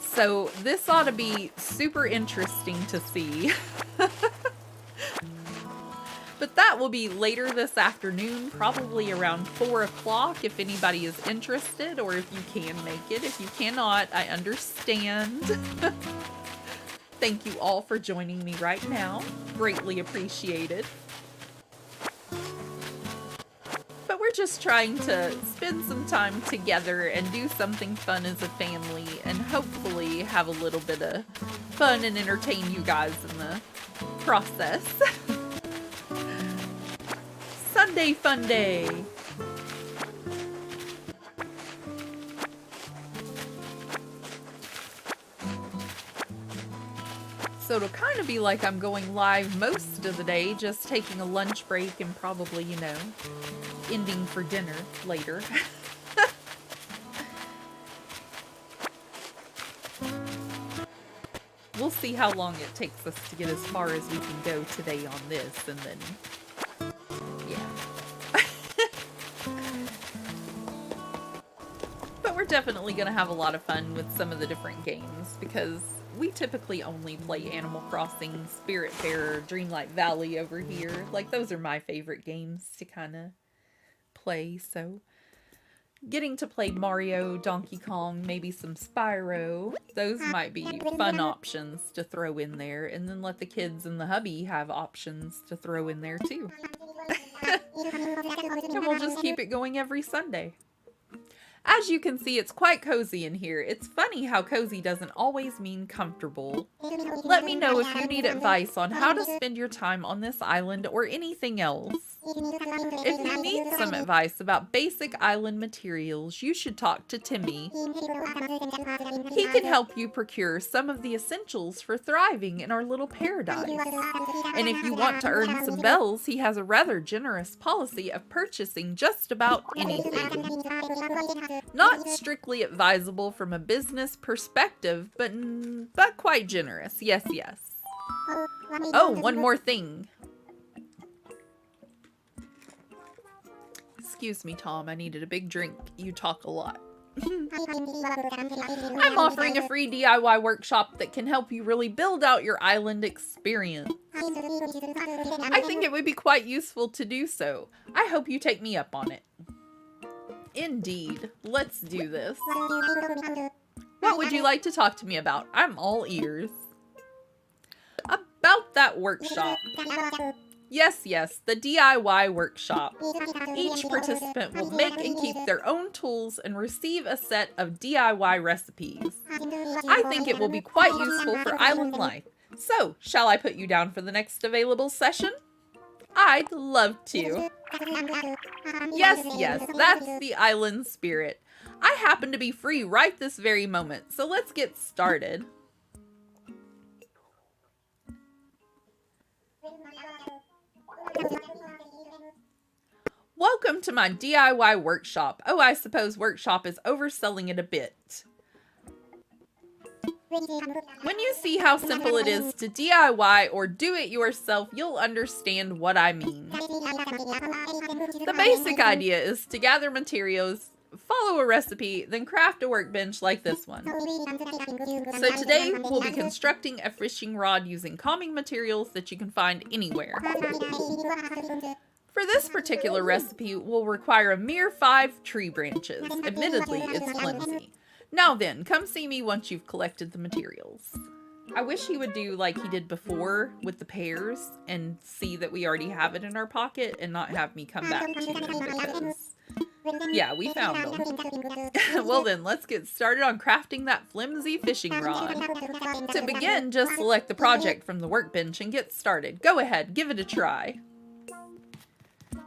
So this ought to be super interesting to see. But that will be later this afternoon, probably around 4 o'clock if anybody is interested, or if you can make it. If you cannot, I understand. Thank you all for joining me right now. Greatly appreciated. But we're just trying to spend some time together and do something fun as a family and hopefully have a little bit of fun and entertain you guys in the process. Sunday fun day. So it'll kind of be like I'm going live most of the day, just taking a lunch break and probably, you know, ending for dinner later. We'll see how long it takes us to get as far as we can go today on this, and then, yeah. But we're definitely going to have a lot of fun with some of the different games, because we typically only play Animal Crossing, Spiritfarer, Dreamlight Valley over here. Like, those are my favorite games to kind of play, so getting to play Mario, Donkey Kong, maybe some Spyro, those might be fun options to throw in there, and then let the kids and the hubby have options to throw in there too. And we'll just keep it going every Sunday. As you can see, it's quite cozy in here. It's funny how cozy doesn't always mean comfortable. Let me know if you need advice on how to spend your time on this island or anything else. If you need some advice about basic island materials, you should talk to Timmy. He can help you procure some of the essentials for thriving in our little paradise. And if you want to earn some bells, he has a rather generous policy of purchasing just about anything. Not strictly advisable from a business perspective, but quite generous. Yes, yes. Oh, one more thing. Excuse me, Tom. I needed a big drink. You talk a lot. I'm offering a free DIY workshop that can help you really build out your island experience. I think it would be quite useful to do so. I hope you take me up on it. Indeed. Let's do this. What would you like to talk to me about? I'm all ears. About that workshop. Yes, yes, the DIY workshop. Each participant will make and keep their own tools and receive a set of DIY recipes. I think it will be quite useful for island life. So, shall I put you down for the next available session? I'd love to. Yes, yes, that's the island spirit. I happen to be free right this very moment, so let's get started. Welcome to my DIY workshop. Oh, I suppose workshop is overselling it a bit. When you see how simple it is to DIY or do it yourself, you'll understand what I mean. The basic idea is to gather materials, follow a recipe, then craft a workbench like this one. So today we'll be constructing a fishing rod using calming materials that you can find anywhere. For this particular recipe, we'll require a mere 5 tree branches. Admittedly, it's flimsy. Now then, come see me once you've collected the materials. I wish he would do like he did before with the pears and see that we already have it in our pocket and not have me come back to him because, yeah, we found them. Well then, let's get started on crafting that flimsy fishing rod. To begin, just select the project from the workbench and get started. Go ahead, give it a try.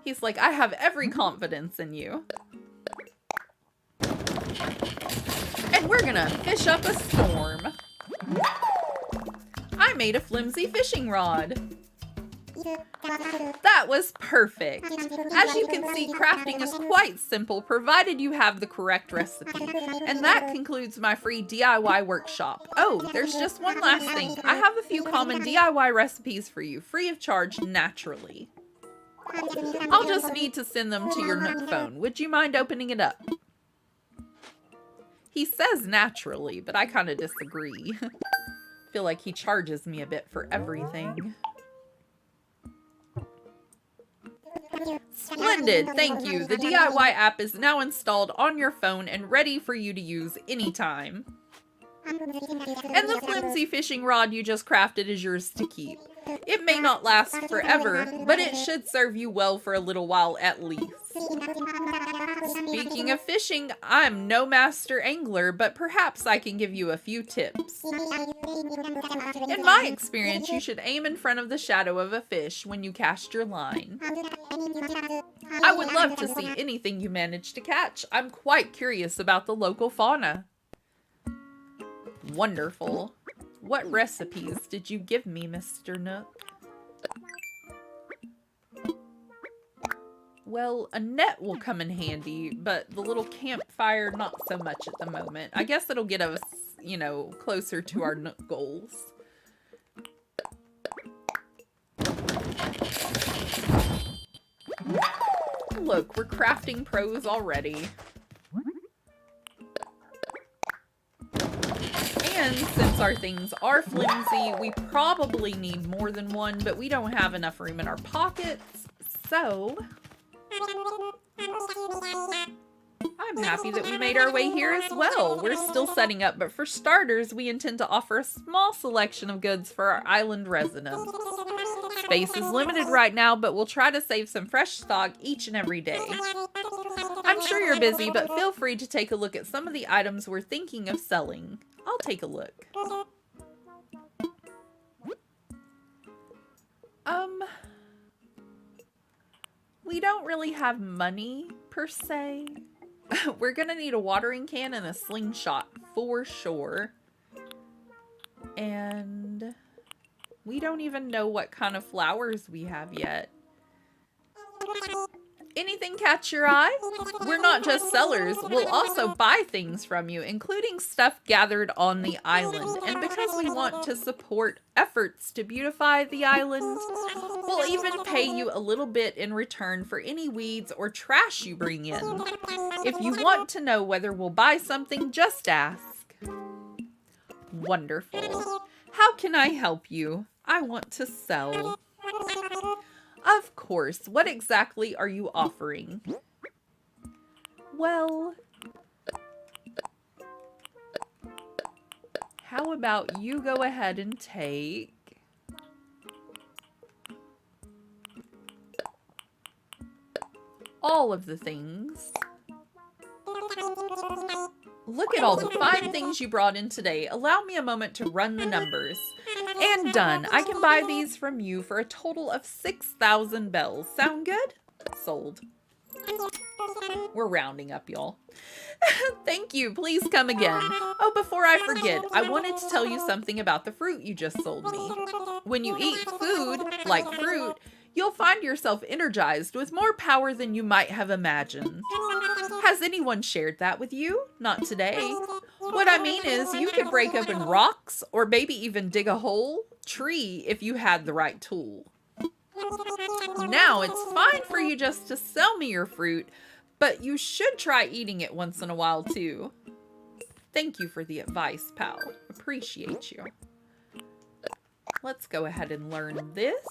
He's like, I have every confidence in you. And we're gonna fish up a storm. I made a flimsy fishing rod. That was perfect. As you can see, crafting is quite simple, provided you have the correct recipe. And that concludes my free DIY workshop. Oh, there's just one last thing. I have a few common DIY recipes for you, free of charge, naturally. I'll just need to send them to your Nook phone. Would you mind opening it up? He says naturally, but I kind of disagree. Feel like he charges me a bit for everything. Splendid, thank you. The DIY app is now installed on your phone and ready for you to use anytime. And the flimsy fishing rod you just crafted is yours to keep. It may not last forever, but it should serve you well for a little while at least. Speaking of fishing, I'm no master angler, but perhaps I can give you a few tips. In my experience, you should aim in front of the shadow of a fish when you cast your line. I would love to see anything you manage to catch. I'm quite curious about the local fauna. Wonderful. What recipes did you give me, Mr. Nook? Well, a net will come in handy, but the little campfire, not so much at the moment. I guess it'll get us, you know, closer to our Nook goals. Look, we're crafting pros already. And since our things are flimsy, we probably need more than one, but we don't have enough room in our pockets, so I'm happy that we made our way here as well. We're still setting up, but for starters, we intend to offer a small selection of goods for our island residents. Space is limited right now, but we'll try to save some fresh stock each and every day. I'm sure you're busy, but feel free to take a look at some of the items we're thinking of selling. I'll take a look. We don't really have money, per se. We're gonna need a watering can and a slingshot, for sure. And we don't even know what kind of flowers we have yet. Anything catch your eye? We're not just sellers, we'll also buy things from you, including stuff gathered on the island. And because we want to support efforts to beautify the island, we'll even pay you a little bit in return for any weeds or trash you bring in. If you want to know whether we'll buy something, just ask. Wonderful. How can I help you? I want to sell. Of course. What exactly are you offering? Well, how about you go ahead and take all of the things. Look at all the fine things you brought in today. Allow me a moment to run the numbers. And done. I can buy these from you for a total of 6,000 bells. Sound good? Sold. We're rounding up, y'all. Thank you. Please come again. Oh, before I forget, I wanted to tell you something about the fruit you just sold me. When you eat food, like fruit, you'll find yourself energized with more power than you might have imagined. Has anyone shared that with you? Not today. What I mean is, you could break open rocks, or maybe even dig a hole, tree, if you had the right tool. Now, it's fine for you just to sell me your fruit, but you should try eating it once in a while, too. Thank you for the advice, pal. Appreciate you. Let's go ahead and learn this.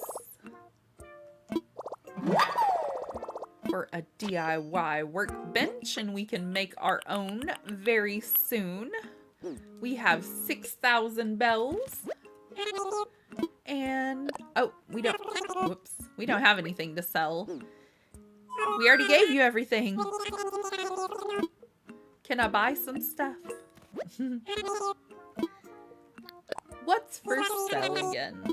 For a DIY workbench, and we can make our own very soon. We have 6,000 bells. And, oh, we don't have anything to sell. We already gave you everything. Can I buy some stuff? What's for sale again?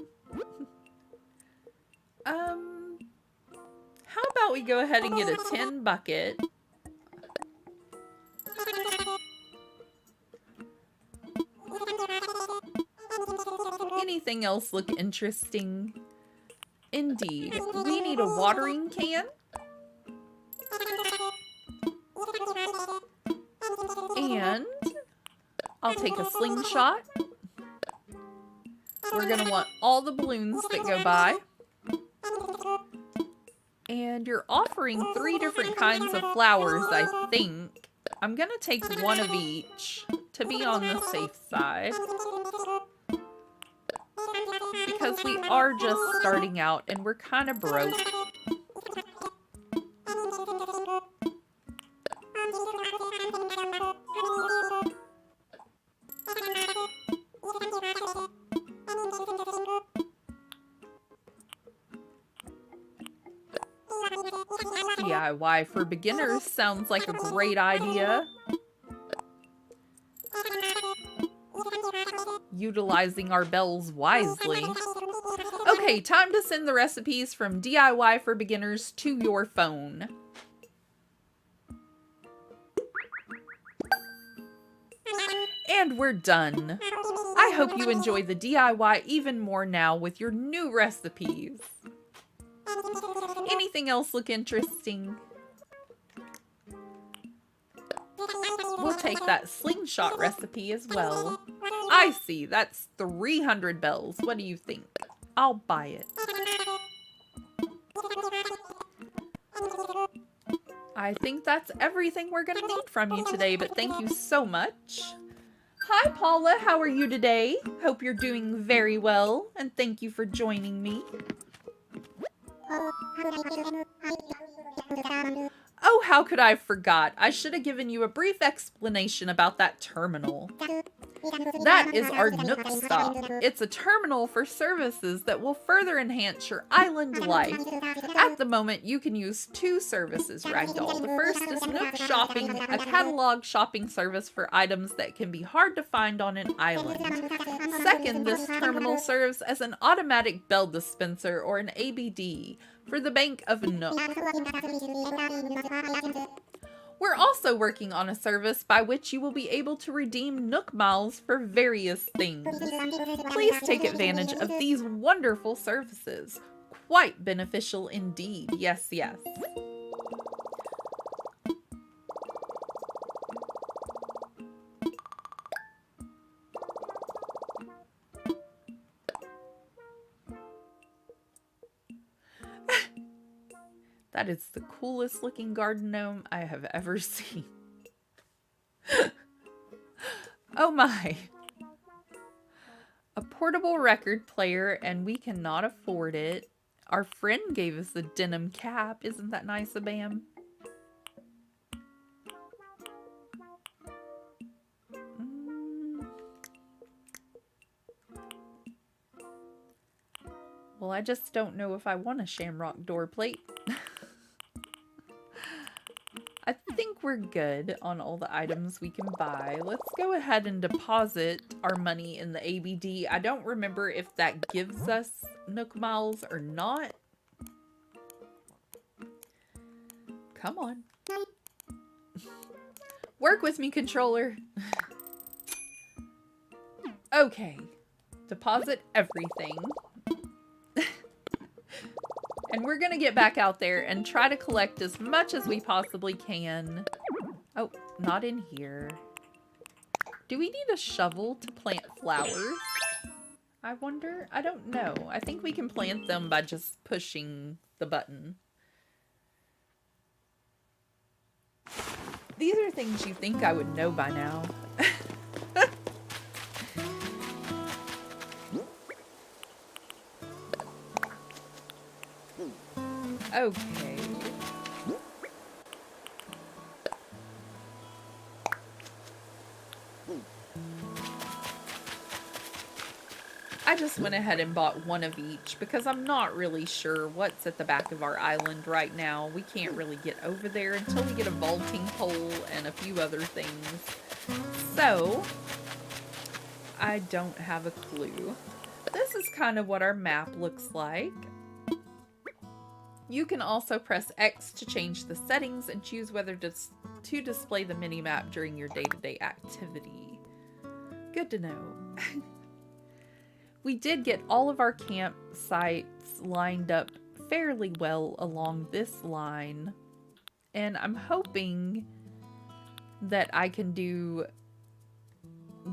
How about we go ahead and get a tin bucket? Anything else look interesting? Indeed. We need a watering can. And I'll take a slingshot. We're going to want all the balloons that go by. And you're offering 3 different kinds of flowers, I think. I'm going to take one of each to be on the safe side. Because we are just starting out and we're kind of broke. DIY for beginners sounds like a great idea. Utilizing our bells wisely. Okay, time to send the recipes from DIY for beginners to your phone. And we're done. I hope you enjoy the DIY even more now with your new recipes. Anything else look interesting? We'll take that slingshot recipe as well. I see, that's 300 bells. What do you think? I'll buy it. I think that's everything we're gonna need from you today, but thank you so much. Hi Paula, how are you today? Hope you're doing very well, and thank you for joining me. Oh, how could I have forgot? I should have given you a brief explanation about that terminal. That is our Nook Stop. It's a terminal for services that will further enhance your island life. At the moment, you can use 2 services, Ragdoll. The first is Nook Shopping, a catalog shopping service for items that can be hard to find on an island. Second, this terminal serves as an automatic bell dispenser, or an ABD, for the Bank of Nook. We're also working on a service by which you will be able to redeem Nook Miles for various things. Please take advantage of these wonderful services. Quite beneficial indeed. Yes, yes. That is the coolest looking garden gnome I have ever seen. Oh my. A portable record player, and we cannot afford it. Our friend gave us a denim cap. Isn't that nice of Bam? Well, I just don't know if I want a shamrock door plate. I think we're good on all the items we can buy. Let's go ahead and deposit our money in the ABD. I don't remember if that gives us Nook Miles or not. Come on. Work with me, controller. Okay. Deposit everything. And we're gonna get back out there and try to collect as much as we possibly can. Oh, not in here. Do we need a shovel to plant flowers? I wonder. I don't know. I think we can plant them by just pushing the button. These are things you think I would know by now. Okay. I just went ahead and bought one of each because I'm not really sure what's at the back of our island right now. We can't really get over there until we get a vaulting pole and a few other things. So, I don't have a clue. This is kind of what our map looks like. You can also press X to change the settings and choose whether to display the mini-map during your day-to-day activity. Good to know. We did get all of our campsites lined up fairly well along this line, and I'm hoping that I can do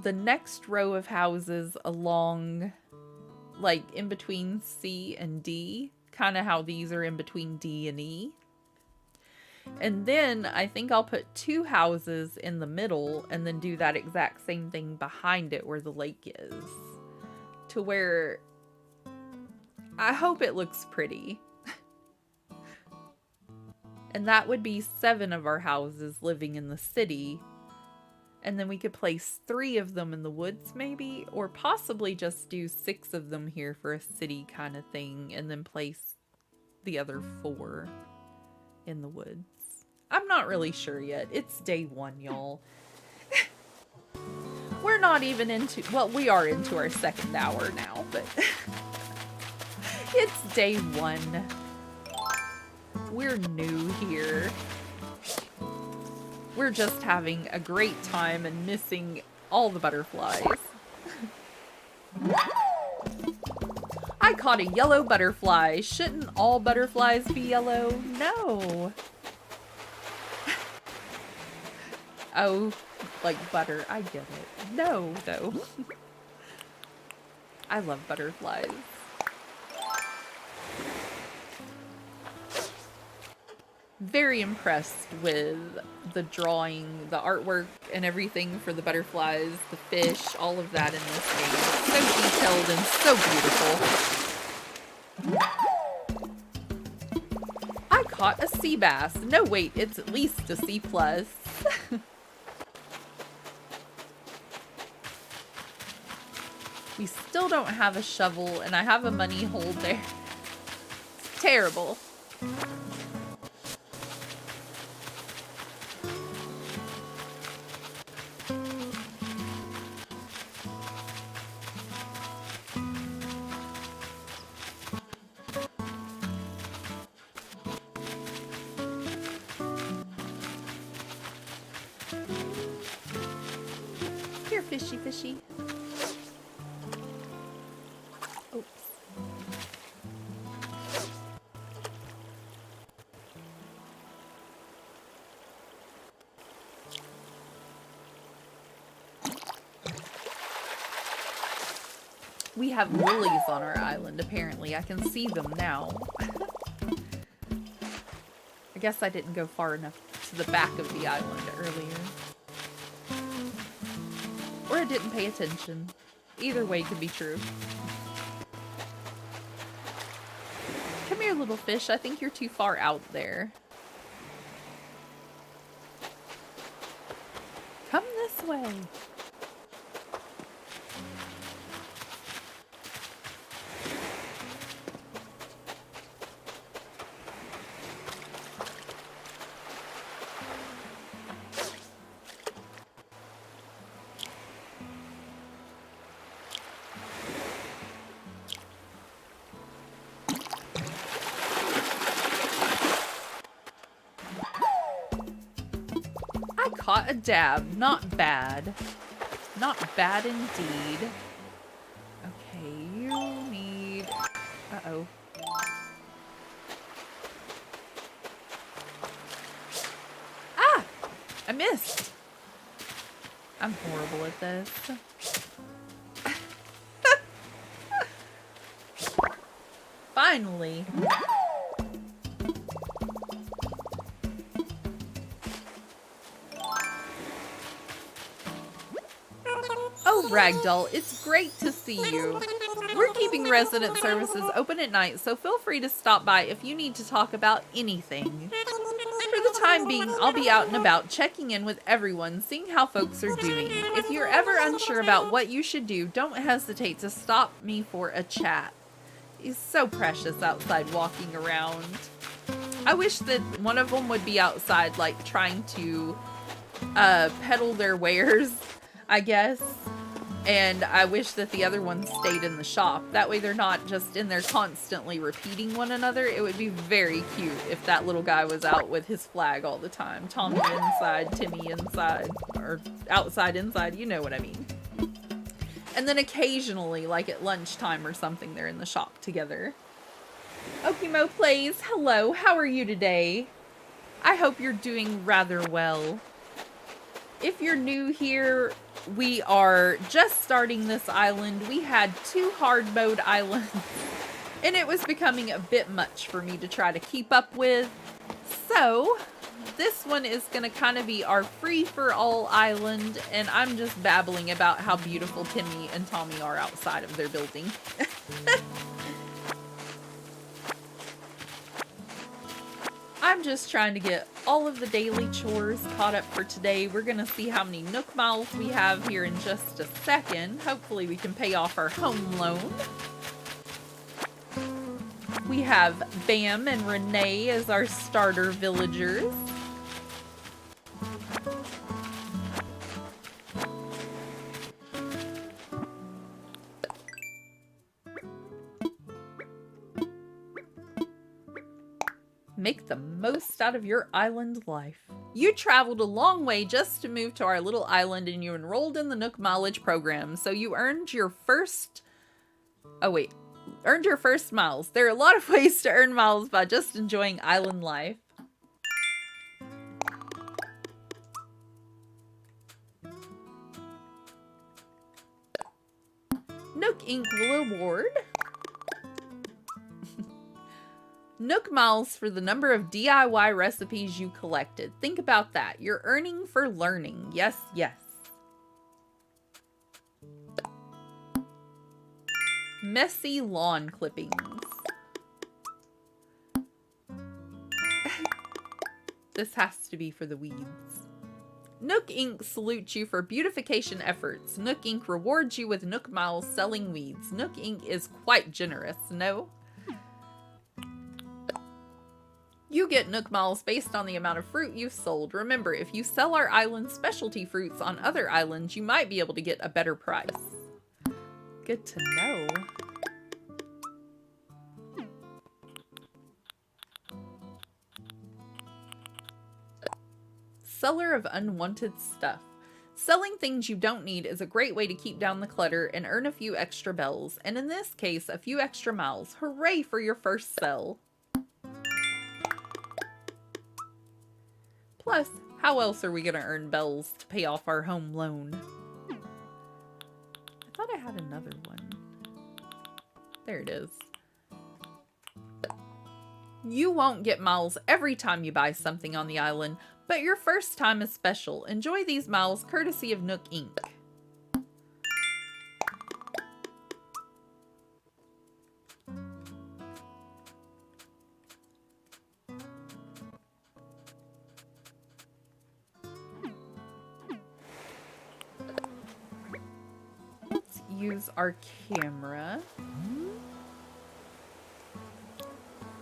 the next row of houses along, like, in between C and D. Kind of how these are in between D and E. And then I think I'll put 2 houses in the middle and then do that exact same thing behind it where the lake is. To where I hope it looks pretty. And that would be 7 of our houses living in the city. And then we could place 3 of them in the woods maybe, or possibly just do 6 of them here for a city kind of thing and then place the other 4 in the woods. I'm not really sure yet. It's day 1, y'all. We're not even into, well, we are into our 2nd hour now, but it's day 1. We're new here. We're just having a great time and missing all the butterflies. I caught a yellow butterfly. Shouldn't all butterflies be yellow? No. Oh, like butter. I get it. No, though. I love butterflies. Very impressed with the drawing, the artwork, and everything for the butterflies, the fish, all of that in this game. So detailed and so beautiful. I caught a sea bass. No, wait, it's at least a C+. We still don't have a shovel, and I have a money hold there. It's terrible. Here, fishy, fishy. Oops. We have lilies on our island, apparently. I can see them now. I guess I didn't go far enough to the back of the island earlier. Or I didn't pay attention. Either way could be true. Come here, little fish. I think you're too far out there. Come this way. caught a dab. Not bad. Not bad indeed. Okay, you need... Uh-oh. Ah! I missed. I'm horrible at this. Finally. Oh, Ragdoll, it's great to see you. We're keeping resident services open at night, so feel free to stop by if you need to talk about anything. For the time being, I'll be out and about checking in with everyone, seeing how folks are doing. If you're ever unsure about what you should do, don't hesitate to stop me for a chat. He's so precious outside walking around. I wish that one of them would be outside, like, trying to peddle their wares, I guess. And I wish that the other one stayed in the shop. That way they're not just in there constantly repeating one another. It would be very cute if that little guy was out with his flag all the time. Tommy inside, Timmy inside, or outside, inside, you know what I mean. And then occasionally, like at lunchtime or something, they're in the shop together. Okimo Plays, hello, how are you today? I hope you're doing rather well. If you're new here, we are just starting this island. We had 2 hard mode islands, and it was becoming a bit much for me to try to keep up with. So, this one is going to kind of be our free-for-all island, and I'm just babbling about how beautiful Timmy and Tommy are outside of their building. I'm just trying to get all of the daily chores caught up for today. We're going to see how many Nook Miles we have here in just a second. Hopefully we can pay off our home loan. We have Bam and Renee as our starter villagers. Make the most out of your island life. You traveled a long way just to move to our little island, and you enrolled in the Nook Mileage program, so you earned your first... earned your first miles. There are a lot of ways to earn miles by just enjoying island life. Nook Inc. will award Nook Miles for the number of DIY recipes you collected. Think about that. You're earning for learning. Yes, yes. Messy lawn clippings. This has to be for the weeds. Nook Inc. salutes you for beautification efforts. Nook Inc. rewards you with Nook Miles selling weeds. Nook Inc. is quite generous, no? You get Nook Miles based on the amount of fruit you've sold. Remember, if you sell our island's specialty fruits on other islands, you might be able to get a better price. Good to know. Seller of unwanted stuff. Selling things you don't need is a great way to keep down the clutter and earn a few extra bells, and in this case, a few extra miles. Hooray for your first sell. Plus, how else are we going to earn bells to pay off our home loan? I thought I had another one. There it is. You won't get miles every time you buy something on the island, but your first time is special. Enjoy these miles courtesy of Nook Inc. Let's use our camera.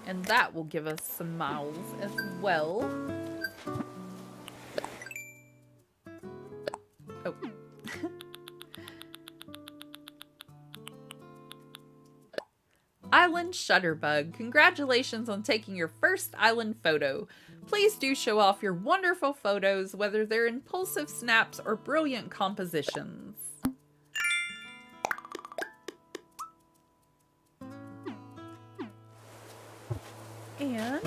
And that will give us some miles as well. Oh. Island Shutterbug. Congratulations on taking your first island photo. Please do show off your wonderful photos, whether they're impulsive snaps or brilliant compositions. And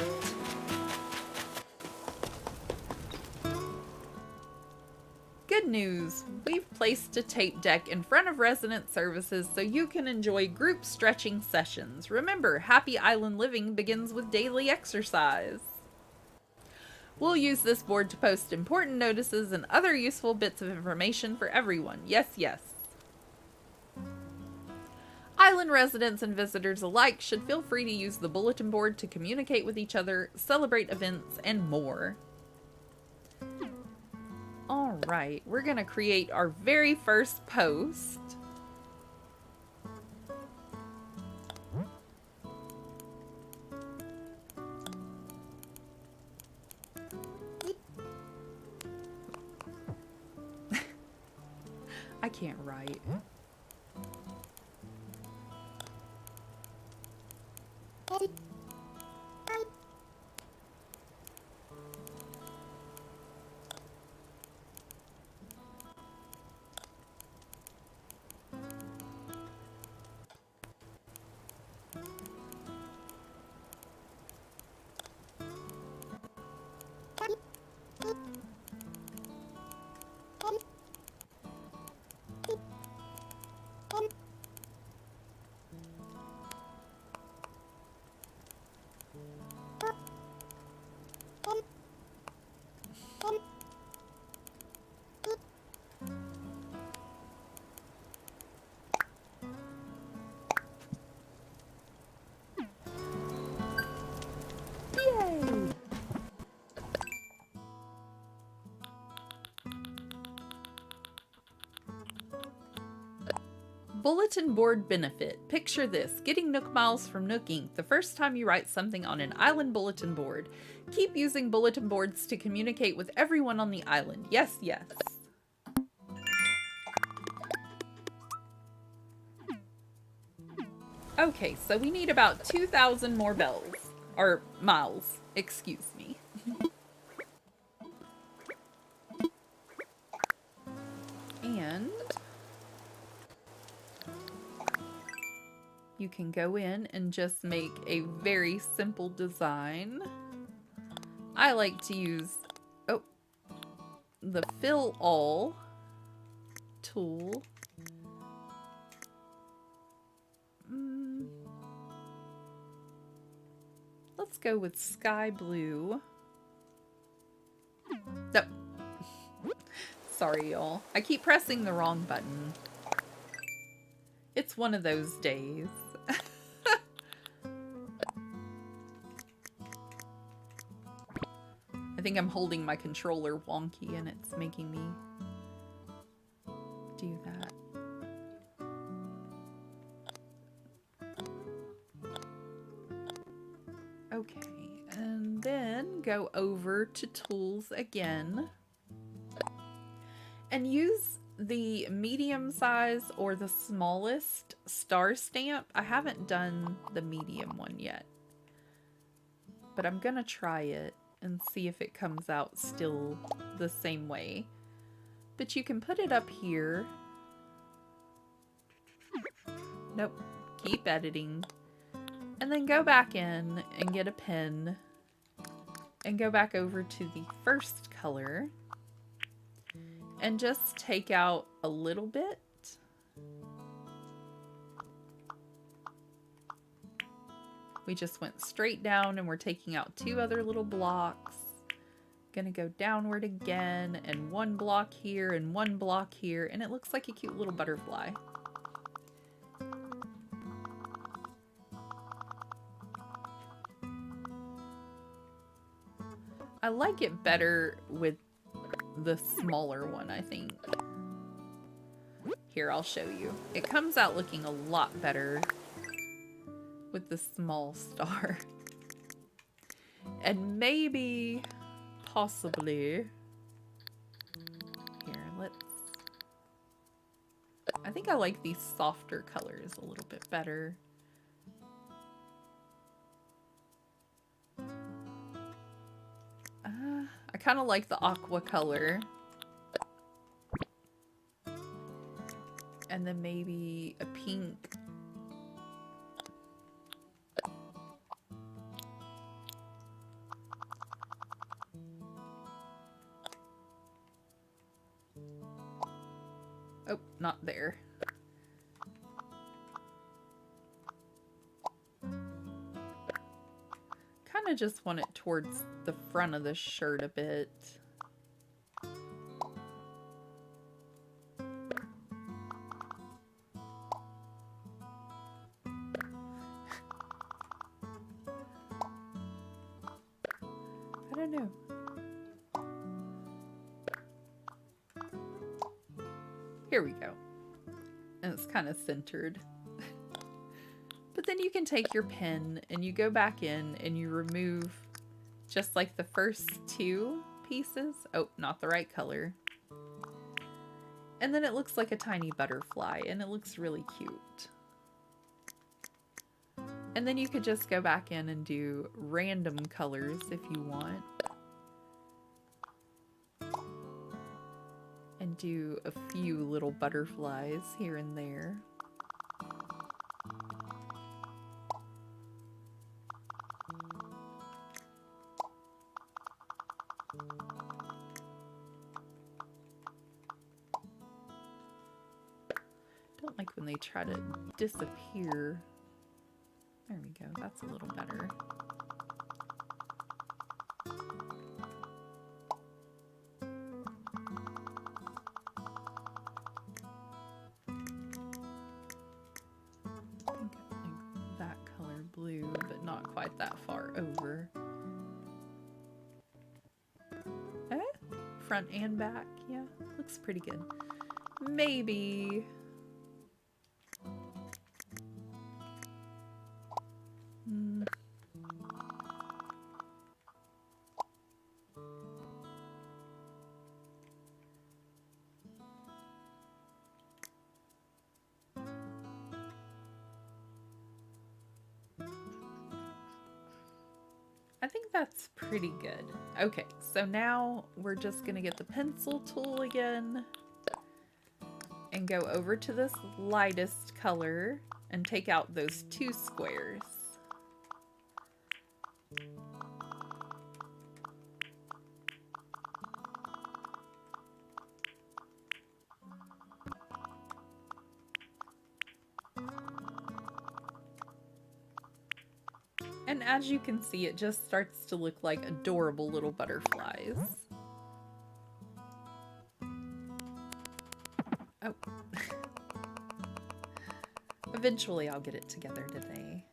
good news! We've placed a tape deck in front of resident services so you can enjoy group stretching sessions. Remember, happy island living begins with daily exercise. We'll use this board to post important notices and other useful bits of information for everyone. Yes, yes. Island residents and visitors alike should feel free to use the bulletin board to communicate with each other, celebrate events, and more. Alright, we're gonna create our very first post. I can't write. Yay! Bulletin board benefit. Picture this, getting Nook Miles from Nook Inc. the first time you write something on an island bulletin board. Keep using bulletin boards to communicate with everyone on the island. Yes, yes. Okay, so we need about 2,000 more bells. Or miles, excuse me. And you can go in and just make a very simple design. I like to use, the Fill All tool. Let's go with sky blue. No. Sorry, y'all. I keep pressing the wrong button. It's one of those days. I think I'm holding my controller wonky and it's making me do that. Okay, and then go over to tools again and use the medium size or the smallest star stamp. I haven't done the medium one yet, but I'm gonna try it and see if it comes out still the same way. But you can put it up here. Nope, keep editing. And then go back in and get a pen and go back over to the first color and just take out a little bit. We just went straight down and we're taking out 2 other little blocks. Gonna go downward again and 1 block here and 1 block here, and it looks like a cute little butterfly. I like it better with the smaller one, I think. Here, I'll show you. It comes out looking a lot better with the small star. And maybe, possibly, here, I think I like these softer colors a little bit better. I kind of like the aqua color. And then maybe a pink. Oh, not there. Kind of just want it towards the front of the shirt a bit. I don't know. Here we go. And it's kind of centered. But then you can take your pen and you go back in and you remove just like the first two pieces. Oh, not the right color. And then it looks like a tiny butterfly and it looks really cute. And then you could just go back in and do random colors if you want. And do a few little butterflies here and there. Don't like when they try to disappear. There we go, that's a little better. I think like that color blue, but not quite that far over. Front and back, yeah, looks pretty good. Maybe I think that's pretty good. Okay, so now we're just gonna get the pencil tool again and go over to this lightest color and take out those two squares. And as you can see, it just starts to look like adorable little butterflies. Oh. Eventually I'll get it together today.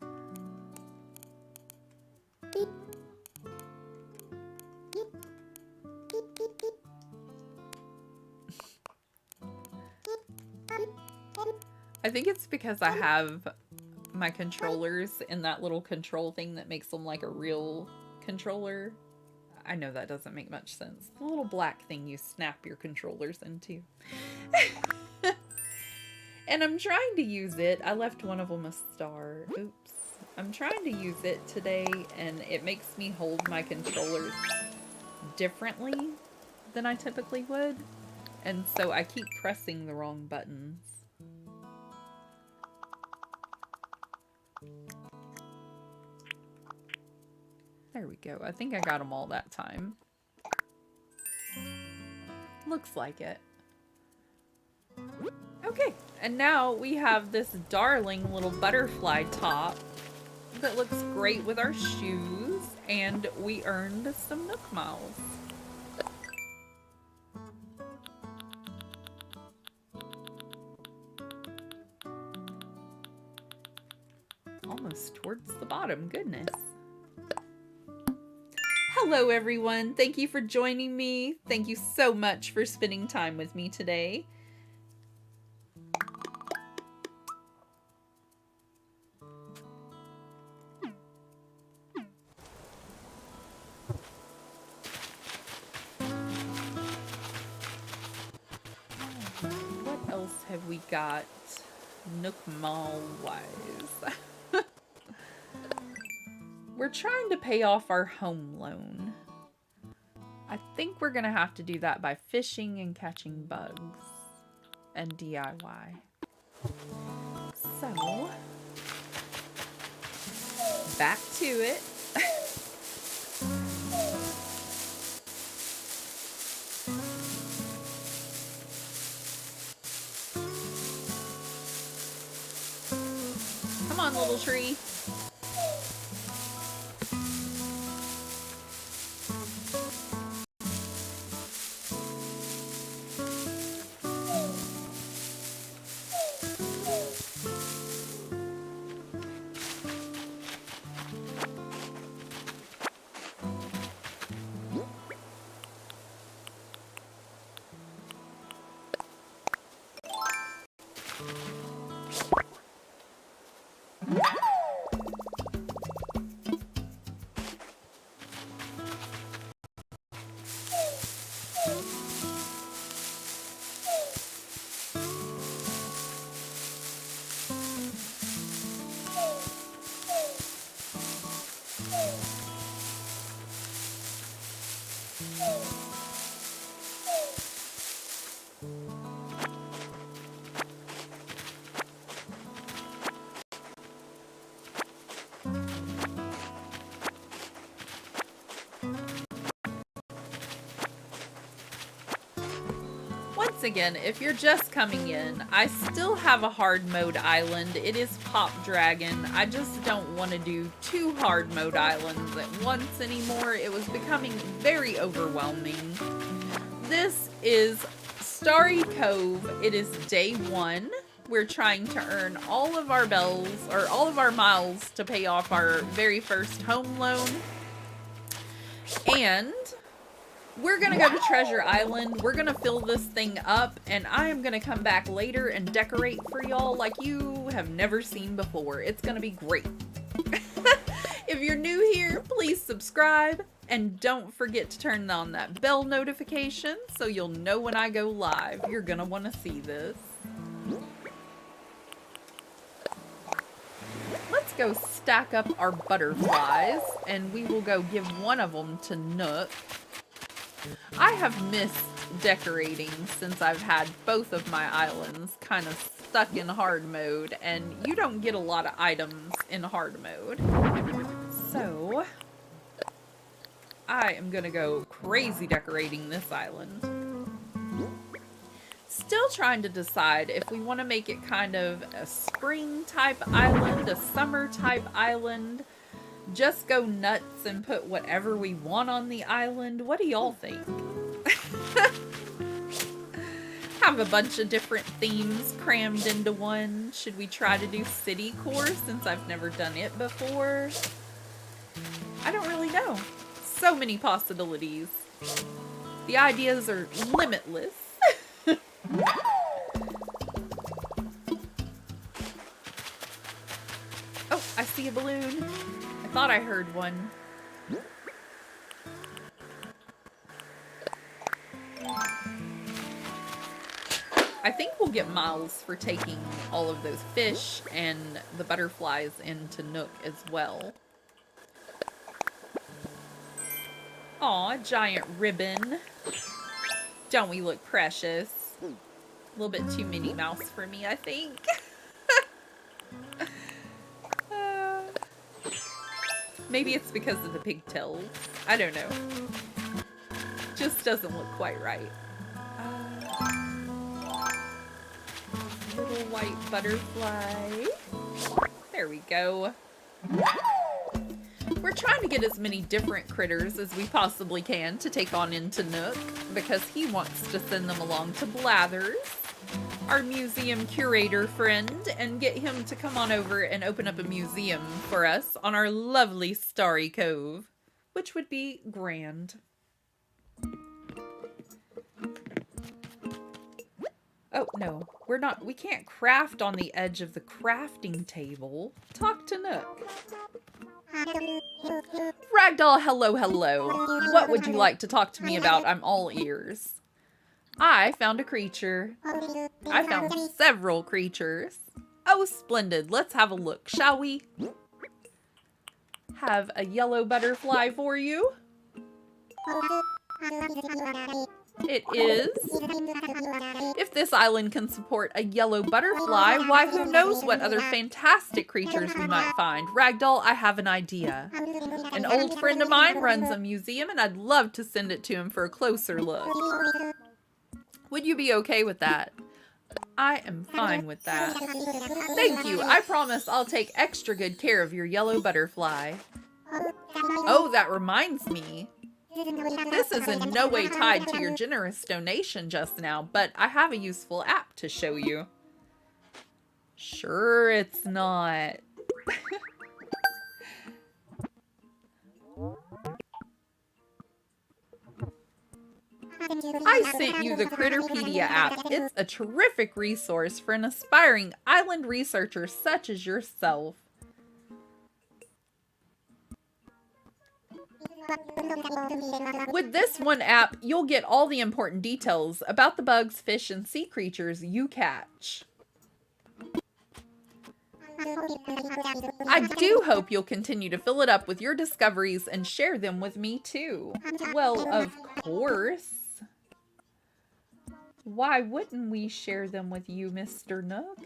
I think it's because I have my controllers in that little control thing that makes them like a real controller. I know that doesn't make much sense. The little black thing you snap your controllers into. And I'm trying to use it. I left one of them a star. Oops. I'm trying to use it today and it makes me hold my controllers differently than I typically would. And so I keep pressing the wrong buttons. There we go. I think I got them all that time. Looks like it. Okay, and now we have this darling little butterfly top that looks great with our shoes, and we earned some Nook Miles. Almost towards the bottom, goodness. Hello everyone, thank you for joining me. Thank you so much for spending time with me today. What else have we got Nook Mall wise? We're trying to pay off our home loan. I think we're gonna have to do that by fishing and catching bugs and DIY. So, back to it. Come on, little tree. Once again, if you're just coming in, I still have a hard mode island. It is Pop Dragon. I just don't want to do 2 hard mode islands at once anymore. It was becoming very overwhelming. This is Starry Cove. It is day 1. We're trying to earn all of our bells, or all of our miles to pay off our very first home loan. And we're gonna go to Treasure Island. We're gonna fill this thing up, and I am gonna come back later and decorate for y'all like you have never seen before. It's gonna be great. If you're new here, please subscribe, and don't forget to turn on that bell notification so you'll know when I go live. You're gonna wanna see this. Let's go stack up our butterflies, and we will go give one of them to Nook. I have missed decorating since I've had both of my islands kind of stuck in hard mode, and you don't get a lot of items in hard mode. So, I am gonna go crazy decorating this island. Still trying to decide if we want to make it kind of a spring type island, a summer type island. Just go nuts and put whatever we want on the island. What do y'all think? Have a bunch of different themes crammed into one. Should we try to do City Core since I've never done it before? I don't really know. So many possibilities. The ideas are limitless. Oh, I see a balloon. I thought I heard one. I think we'll get miles for taking all of those fish and the butterflies into Nook as well. Aw, giant ribbon. Don't we look precious? A little bit too Minnie Mouse for me, I think. Maybe it's because of the pigtails. I don't know. Just doesn't look quite right. Little white butterfly. There we go. We're trying to get as many different critters as we possibly can to take on into Nook, because he wants to send them along to Blathers, our museum curator friend, and get him to come on over and open up a museum for us on our lovely Starry Cove, which would be grand. Oh, no, we can't craft on the edge of the crafting table. Talk to Nook. Ragdoll, hello, hello. What would you like to talk to me about? I'm all ears. I found a creature. I found several creatures. Oh, splendid. Let's have a look, shall we? Have a yellow butterfly for you. It is. If this island can support a yellow butterfly, why who knows what other fantastic creatures we might find. Ragdoll, I have an idea. An old friend of mine runs a museum and I'd love to send it to him for a closer look. Would you be okay with that? I am fine with that. Thank you. I promise I'll take extra good care of your yellow butterfly. Oh, that reminds me. This is in no way tied to your generous donation just now, but I have a useful app to show you. Sure, it's not. I sent you the Critterpedia app. It's a terrific resource for an aspiring island researcher such as yourself. With this one app, you'll get all the important details about the bugs, fish, and sea creatures you catch. I do hope you'll continue to fill it up with your discoveries and share them with me too. Well, of course. Why wouldn't we share them with you, Mr. Nook?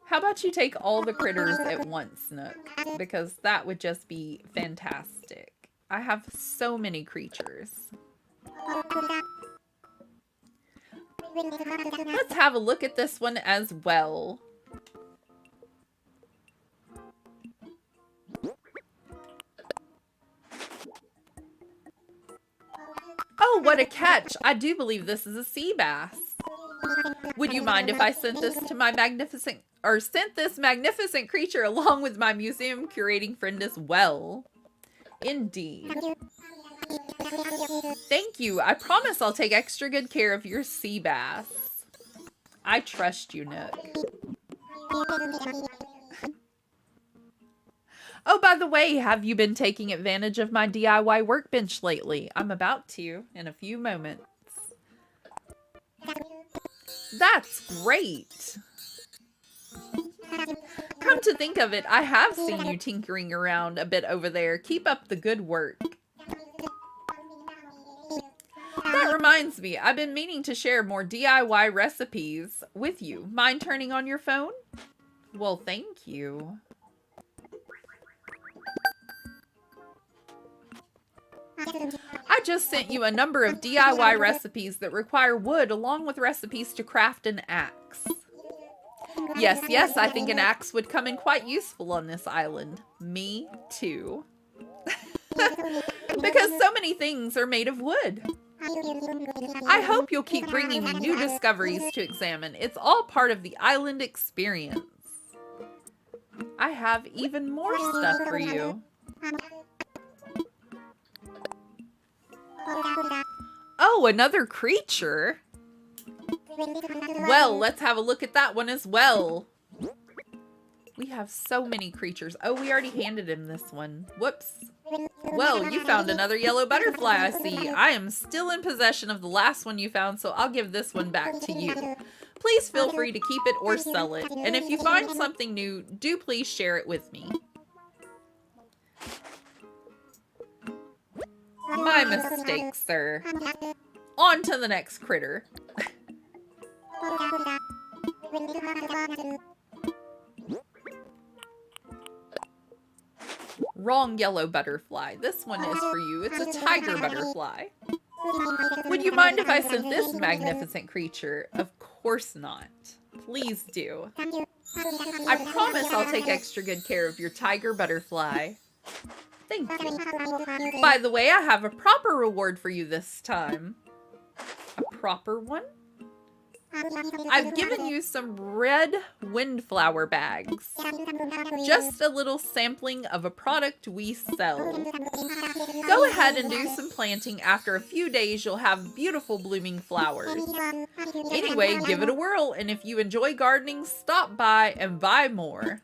How about you take all the critters at once, Nook? Because that would just be fantastic. I have so many creatures. Let's have a look at this one as well. Oh, what a catch! I do believe this is a sea bass. Would you mind if I sent this magnificent creature along with my museum curating friend as well? Indeed. Thank you. I promise I'll take extra good care of your sea bass. I trust you, Nook. Oh, by the way, have you been taking advantage of my DIY workbench lately? I'm about to in a few moments. That's great. Come to think of it, I have seen you tinkering around a bit over there. Keep up the good work. That reminds me, I've been meaning to share more DIY recipes with you. Mind turning on your phone? Well, thank you. I just sent you a number of DIY recipes that require wood along with recipes to craft an axe. Yes, I think an axe would come in quite useful on this island. Me too. Because so many things are made of wood. I hope you'll keep bringing me new discoveries to examine. It's all part of the island experience. I have even more stuff for you. Oh, another creature? Well, let's have a look at that one as well. We have so many creatures. Oh, we already handed him this one. Whoops. Well, you found another yellow butterfly, I see. I am still in possession of the last one you found, so I'll give this one back to you. Please feel free to keep it or sell it. And if you find something new, do please share it with me. My mistake, sir. On to the next critter. Wrong yellow butterfly. This one is for you. It's a tiger butterfly. Would you mind if I sent this magnificent creature? Of course not. Please do. I promise I'll take extra good care of your tiger butterfly. Thank you. By the way, I have a proper reward for you this time. A proper one? I've given you some red windflower bags. Just a little sampling of a product we sell. Go ahead and do some planting. After a few days, you'll have beautiful blooming flowers. Anyway, give it a whirl, and if you enjoy gardening, stop by and buy more.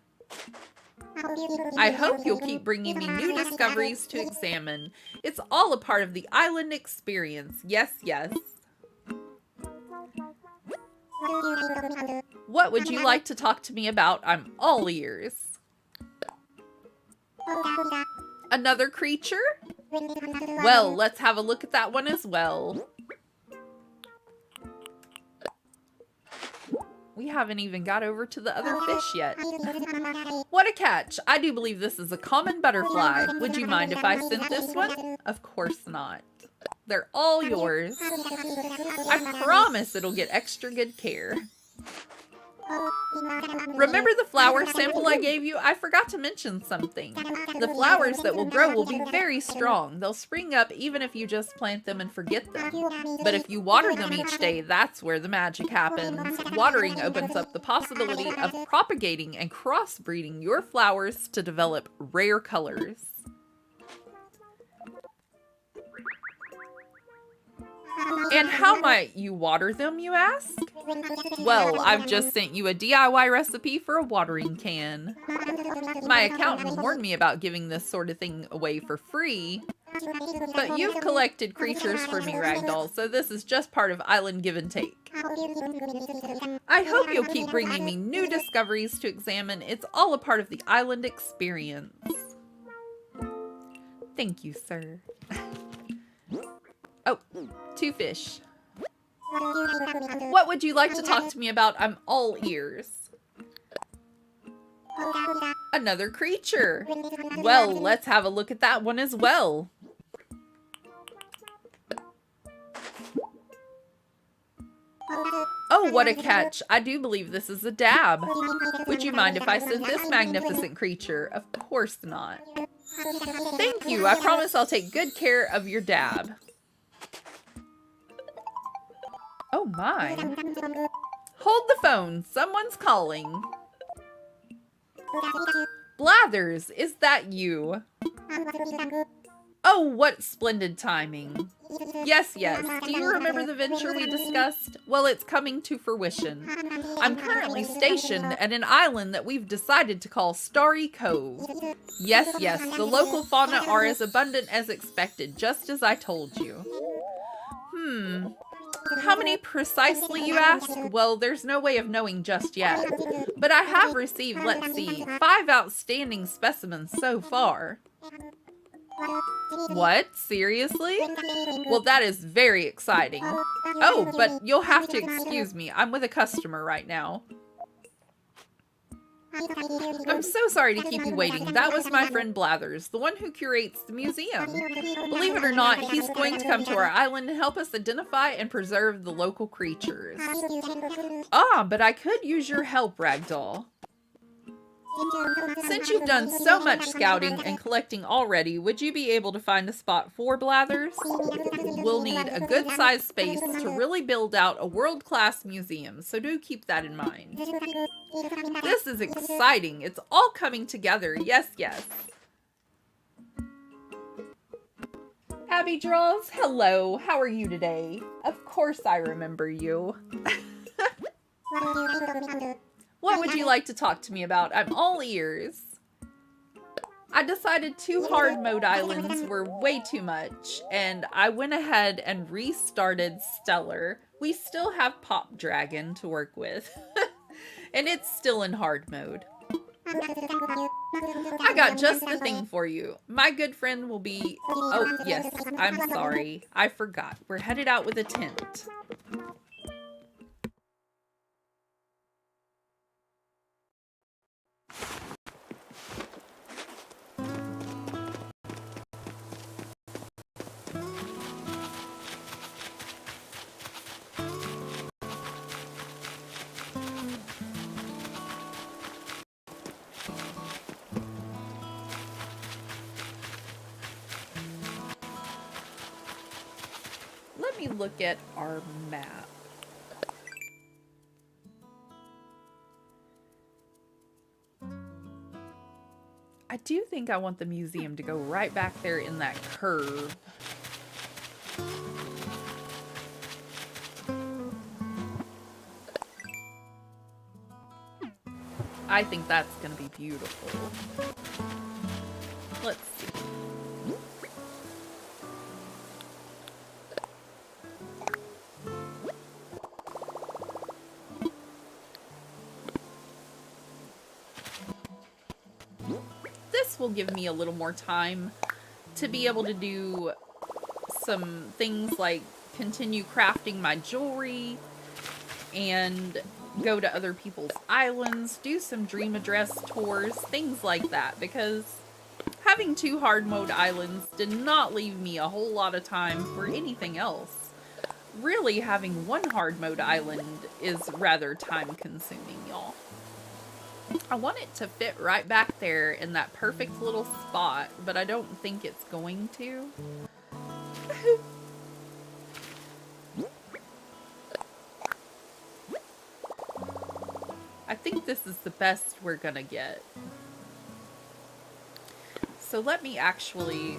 I hope you'll keep bringing me new discoveries to examine. It's all a part of the island experience. Yes. What would you like to talk to me about? I'm all ears. Another creature? Well, let's have a look at that one as well. We haven't even got over to the other fish yet. What a catch! I do believe this is a common butterfly. Would you mind if I sent this one? Of course not. They're all yours. I promise it'll get extra good care. Remember the flower sample I gave you? I forgot to mention something. The flowers that will grow will be very strong. They'll spring up even if you just plant them and forget them. But if you water them each day, that's where the magic happens. Watering opens up the possibility of propagating and crossbreeding your flowers to develop rare colors. And how might you water them, you ask? Well, I've just sent you a DIY recipe for a watering can. My accountant warned me about giving this sort of thing away for free, but you've collected creatures for me, Ragdoll, so this is just part of Island Give and Take. I hope you'll keep bringing me new discoveries to examine. It's all a part of the island experience. Thank you, sir. Oh, 2 fish. What would you like to talk to me about? I'm all ears. Another creature. Well, let's have a look at that one as well. Oh, what a catch. I do believe this is a dab. Would you mind if I sent this magnificent creature? Of course not. Thank you. I promise I'll take good care of your dab. Oh my. Hold the phone. Someone's calling. Blathers, is that you? Oh, what splendid timing. Yes, yes. Do you remember the venture we discussed? Well, it's coming to fruition. I'm currently stationed at an island that we've decided to call Starry Cove. Yes, yes. The local fauna are as abundant as expected, just as I told you. How many precisely, you ask? Well, there's no way of knowing just yet. But I have received, let's see, 5 outstanding specimens so far. What? Seriously? Well, that is very exciting. Oh, but you'll have to excuse me. I'm with a customer right now. I'm so sorry to keep you waiting. That was my friend Blathers, the one who curates the museum. Believe it or not, he's going to come to our island and help us identify and preserve the local creatures. Ah, but I could use your help, Ragdoll. Since you've done so much scouting and collecting already, would you be able to find a spot for Blathers? We'll need a good-sized space to really build out a world-class museum, so do keep that in mind. This is exciting. It's all coming together. Yes, yes. Abby Draws, hello. How are you today? Of course I remember you. What would you like to talk to me about? I'm all ears. I decided 2 hard mode islands were way too much, and I went ahead and restarted Stellar. We still have Pop Dragon to work with, and it's still in hard mode. I got just the thing for you. My good friend will be... Oh, yes, I'm sorry. I forgot. We're headed out with a tent. Let me look at our map. I do think I want the museum to go right back there in that curve. I think that's going to be beautiful. Let's see. This will give me a little more time to be able to do some things like continue crafting my jewelry and go to other people's islands, do some dream address tours, things like that, because having 2 hard mode islands did not leave me a whole lot of time for anything else. Really, having 1 hard mode island is rather time consuming, y'all. I want it to fit right back there in that perfect little spot, but I don't think it's going to. I think this is the best we're gonna get. So let me actually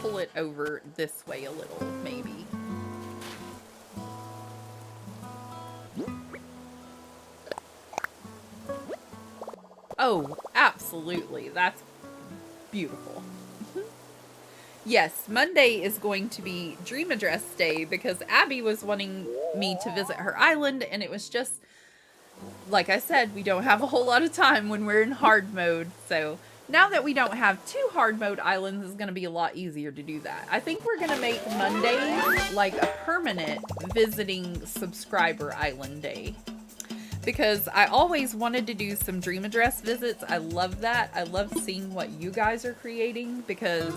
pull it over this way a little, maybe. Oh, absolutely. That's beautiful. Yes, Monday is going to be Dream Address Day because Abby was wanting me to visit her island, and it was just, like I said, we don't have a whole lot of time when we're in hard mode. So now that we don't have 2 hard mode islands, it's going to be a lot easier to do that. I think we're going to make Monday like a permanent visiting subscriber island day, because I always wanted to do some Dream Address visits. I love that. I love seeing what you guys are creating because,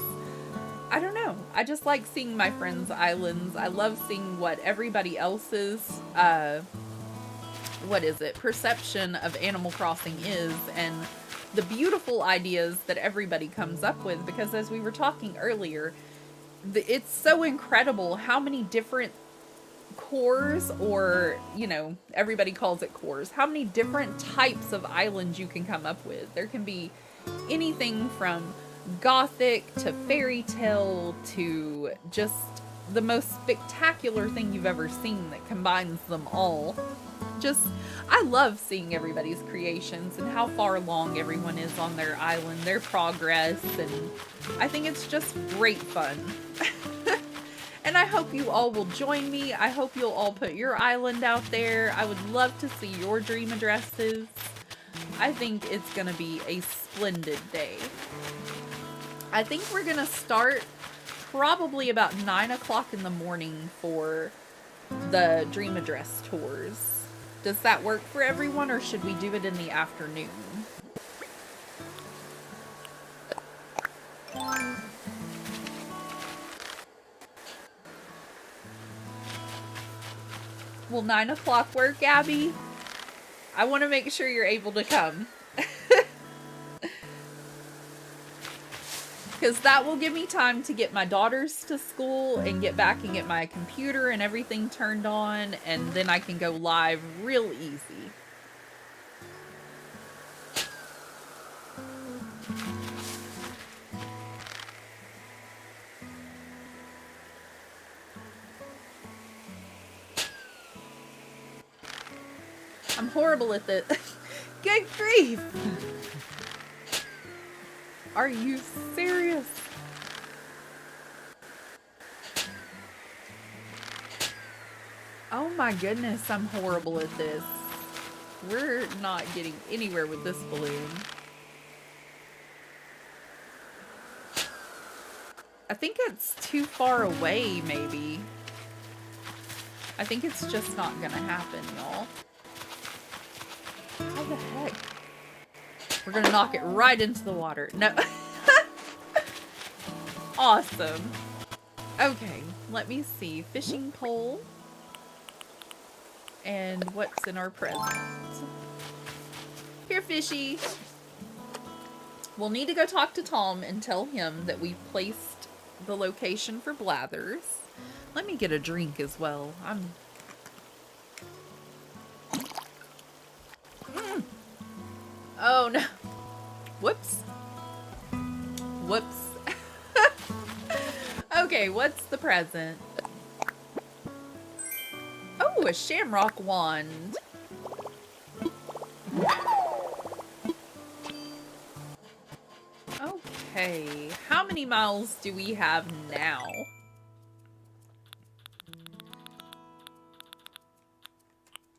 I don't know, I just like seeing my friends' islands. I love seeing what everybody else's, perception of Animal Crossing is, and the beautiful ideas that everybody comes up with, because as we were talking earlier, it's so incredible how many different cores, or, you know, everybody calls it cores, how many different types of islands you can come up with. There can be anything from gothic to fairy tale to just the most spectacular thing you've ever seen that combines them all. Just, I love seeing everybody's creations and how far along everyone is on their island, their progress, and I think it's just great fun. And I hope you all will join me. I hope you'll all put your island out there. I would love to see your dream addresses. I think it's going to be a splendid day. I think we're going to start probably about 9 o'clock in the morning for the dream address tours. Does that work for everyone, or should we do it in the afternoon? Will 9 o'clock work, Abby? I want to make sure you're able to come. Because that will give me time to get my daughters to school and get back and get my computer and everything turned on, and then I can go live real easy. I'm horrible at this. Good grief! Are you serious? Oh my goodness, I'm horrible at this. We're not getting anywhere with this balloon. I think it's too far away, maybe. I think it's just not gonna happen, y'all. How the heck? We're gonna knock it right into the water. No. Awesome. Okay, let me see. Fishing pole. And what's in our present? Here, fishy. We'll need to go talk to Tom and tell him that we've placed the location for Blathers. Let me get a drink as well. Oh no. Whoops. Whoops. Okay, what's the present? Oh, a shamrock wand. Okay, how many miles do we have now?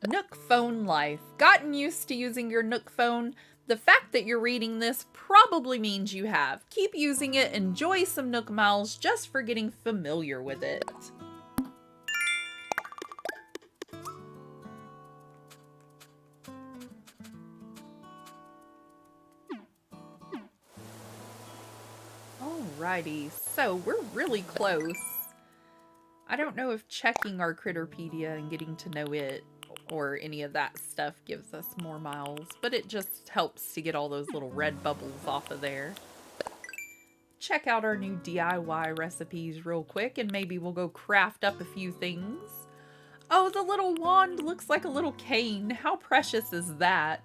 Nook phone life. Gotten used to using your Nook phone? The fact that you're reading this probably means you have. Keep using it. Enjoy some Nook Miles just for getting familiar with it. Alrighty, so we're really close. I don't know if checking our Critterpedia and getting to know it or any of that stuff gives us more miles, but it just helps to get all those little red bubbles off of there. Check out our new DIY recipes real quick, and maybe we'll go craft up a few things. Oh, the little wand looks like a little cane. How precious is that?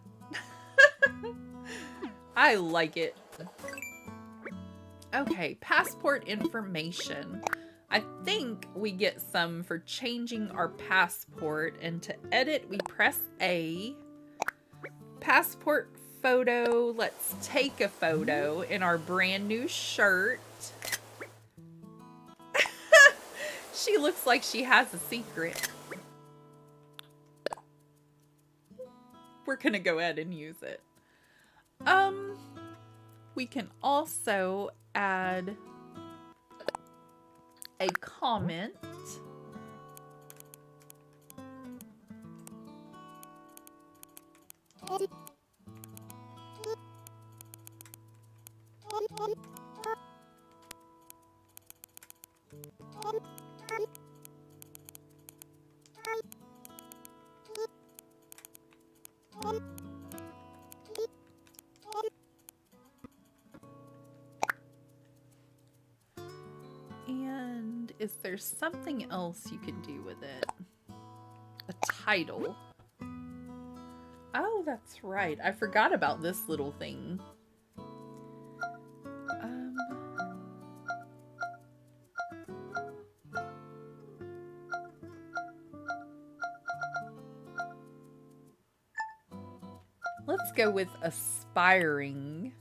I like it. Okay, passport information. I think we get some for changing our passport, and to edit we press A. Passport photo, let's take a photo in our brand new shirt. She looks like she has a secret. We're gonna go ahead and use it. We can also add a comment. And is there something else you can do with it? A title. Oh, that's right. I forgot about this little thing. Let's go with aspiring.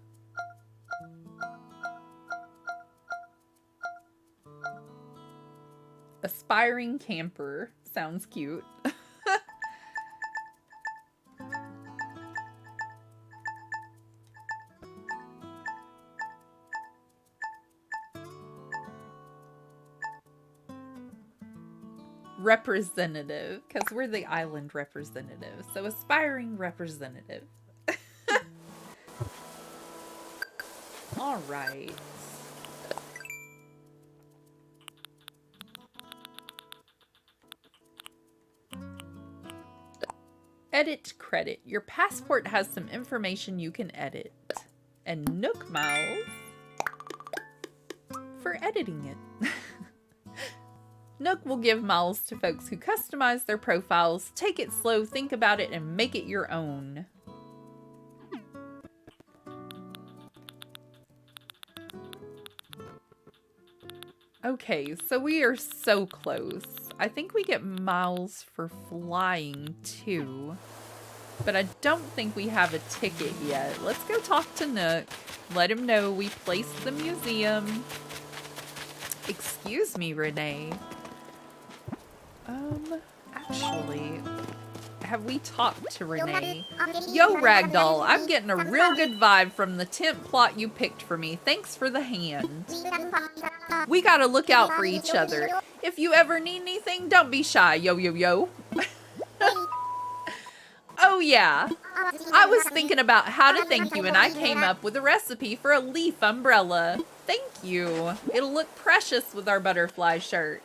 Aspiring camper. Sounds cute. Representative, because we're the island representative. So aspiring representative. All right. Edit credit. Your passport has some information you can edit. And Nook Miles for editing it. Nook will give miles to folks who customize their profiles. Take it slow, think about it, and make it your own. Okay, so we are so close. I think we get miles for flying too, but I don't think we have a ticket yet. Let's go talk to Nook. Let him know we placed the museum. Excuse me, Renee. Actually, have we talked to Renee? Yo, Ragdoll, I'm getting a real good vibe from the tent plot you picked for me. Thanks for the hand. We gotta look out for each other. If you ever need anything, don't be shy, yo, yo, yo. Oh, yeah. I was thinking about how to thank you, and I came up with a recipe for a leaf umbrella. Thank you. It'll look precious with our butterfly shirt.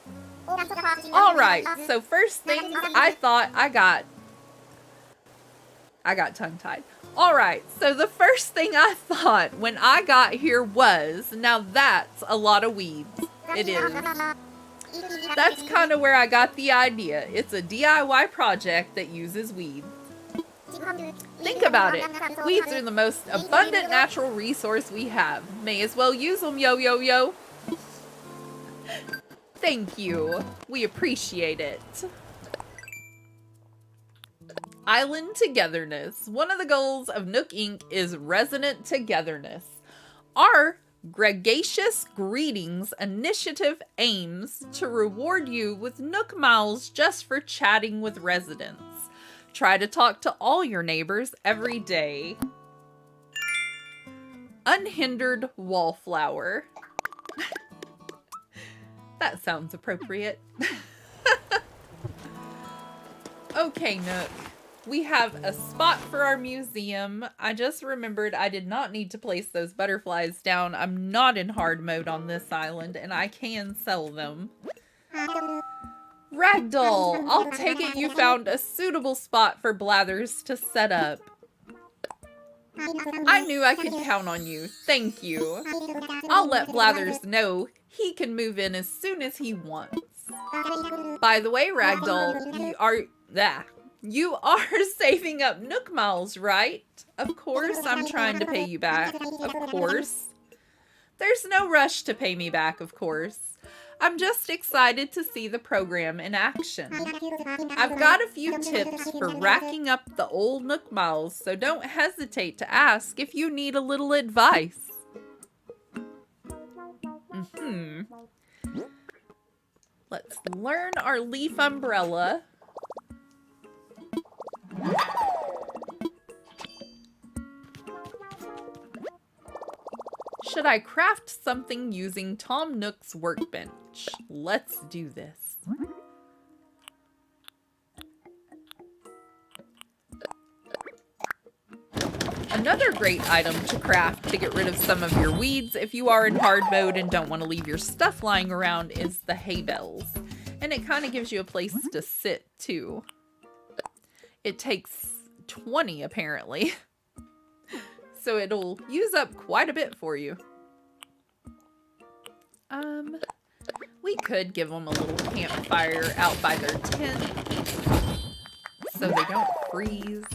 Alright, so first thing I thought I got tongue-tied. Alright, so the first thing I thought when I got here was, now that's a lot of weeds. It is. That's kind of where I got the idea. It's a DIY project that uses weeds. Think about it. Weeds are the most abundant natural resource we have. May as well use them, yo, yo, yo. Thank you. We appreciate it. Island togetherness. One of the goals of Nook Inc. is resident togetherness. Our Gregarious Greetings initiative aims to reward you with Nook Miles just for chatting with residents. Try to talk to all your neighbors every day. Unhindered wallflower. That sounds appropriate. Okay, Nook. We have a spot for our museum. I just remembered I did not need to place those butterflies down. I'm not in hard mode on this island, and I can sell them. Ragdoll, I'll take it you found a suitable spot for Blathers to set up. I knew I could count on you. Thank you. I'll let Blathers know he can move in as soon as he wants. By the way, Ragdoll, you are saving up Nook Miles, right? Of course I'm trying to pay you back. Of course. There's no rush to pay me back, of course. I'm just excited to see the program in action. I've got a few tips for racking up the old Nook Miles, so don't hesitate to ask if you need a little advice. Let's learn our leaf umbrella. Should I craft something using Tom Nook's workbench? Let's do this. Another great item to craft to get rid of some of your weeds if you are in hard mode and don't want to leave your stuff lying around is the hay bales. And it kind of gives you a place to sit too. It takes 20 apparently. So it'll use up quite a bit for you. We could give them a little campfire out by their tent so they don't freeze.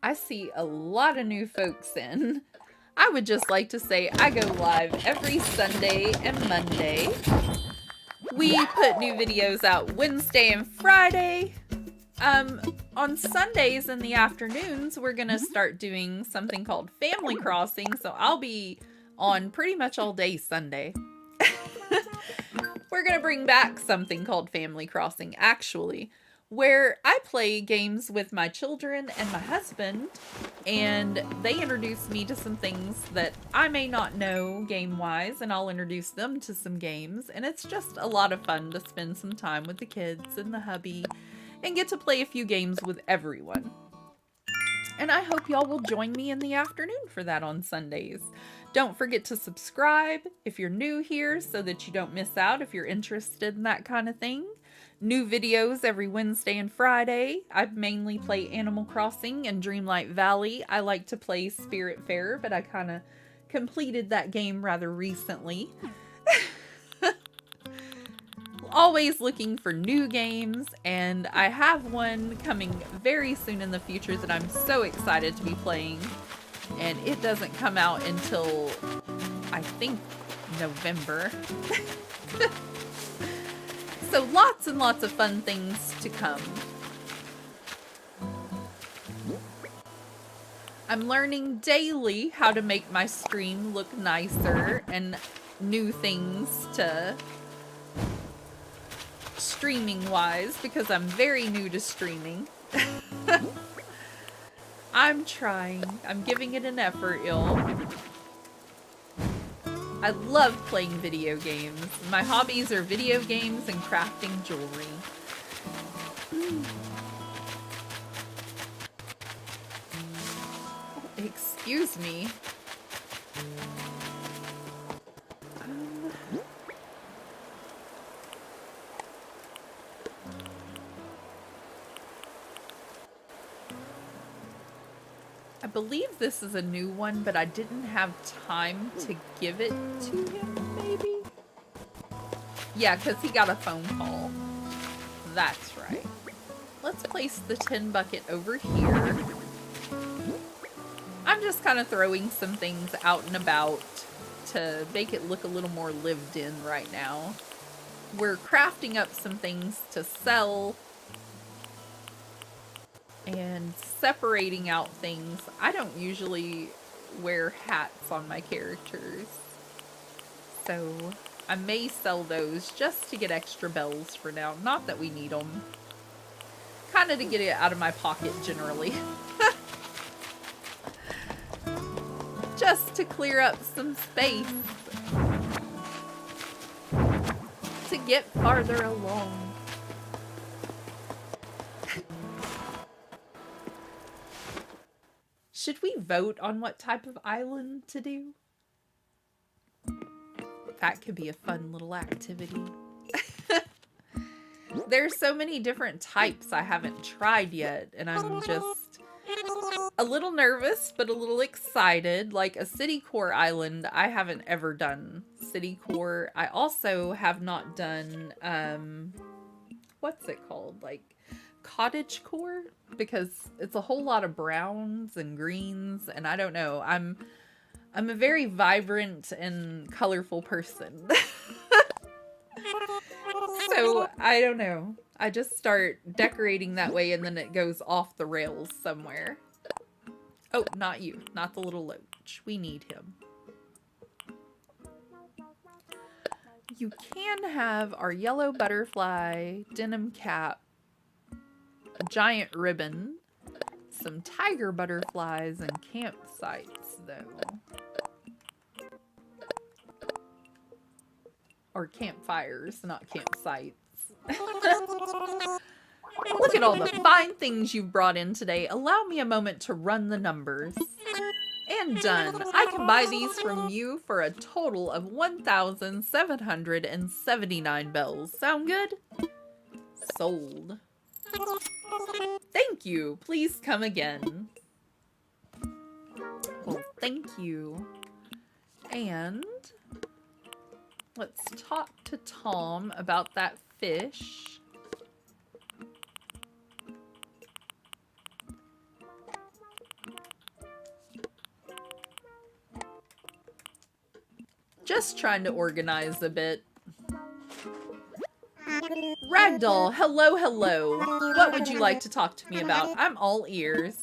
I see a lot of new folks in. I would just like to say I go live every Sunday and Monday. We put new videos out Wednesday and Friday. On Sundays in the afternoons, we're gonna start doing something called Family Crossing, so I'll be on pretty much all day Sunday. We're gonna bring back something called Family Crossing, actually, where I play games with my children and my husband, and they introduce me to some things that I may not know game-wise, and I'll introduce them to some games, and it's just a lot of fun to spend some time with the kids and the hubby, and get to play a few games with everyone. And I hope y'all will join me in the afternoon for that on Sundays. Don't forget to subscribe if you're new here so that you don't miss out if you're interested in that kind of thing. New videos every Wednesday and Friday. I mainly play Animal Crossing and Dreamlight Valley. I like to play Spiritfarer, but I kind of completed that game rather recently. Always looking for new games, and I have one coming very soon in the future that I'm so excited to be playing. And it doesn't come out until, I think, November. So lots and lots of fun things to come. I'm learning daily how to make my stream look nicer and new things to streaming wise because I'm very new to streaming. I'm trying. I'm giving it an effort, y'all. I love playing video games. My hobbies are video games and crafting jewelry. Excuse me. I believe this is a new one, but I didn't have time to give it to him, maybe? Yeah, because he got a phone call. That's right. Let's place the tin bucket over here. I'm just kind of throwing some things out and about to make it look a little more lived in right now. we're crafting up some things to sell and separating out things. I don't usually wear hats on my characters, so I may sell those just to get extra bells for now. Not that we need them. Kind of to get it out of my pocket generally. Just to clear up some space to get farther along. Should we vote on what type of island to do? That could be a fun little activity. There's so many different types I haven't tried yet, and I'm just a little nervous, but a little excited. Like a city core island, I haven't ever done city core. I also have not done, what's it called? Like cottage core, because it's a whole lot of browns and greens, and I don't know. I'm a very vibrant and colorful person. So, I don't know. I just start decorating that way and then it goes off the rails somewhere. Oh, not you. Not the little loach. We need him. You can have our yellow butterfly, denim cap, a giant ribbon, some tiger butterflies, and campsites, though. Or campfires, not campsites. Look at all the fine things you've brought in today. Allow me a moment to run the numbers. And done. I can buy these from you for a total of 1,779 bells. Sound good? Sold. Thank you. Please come again. Well, thank you. And let's talk to Tom about that fish. Just trying to organize a bit. Ragdoll, hello, hello. What would you like to talk to me about? I'm all ears.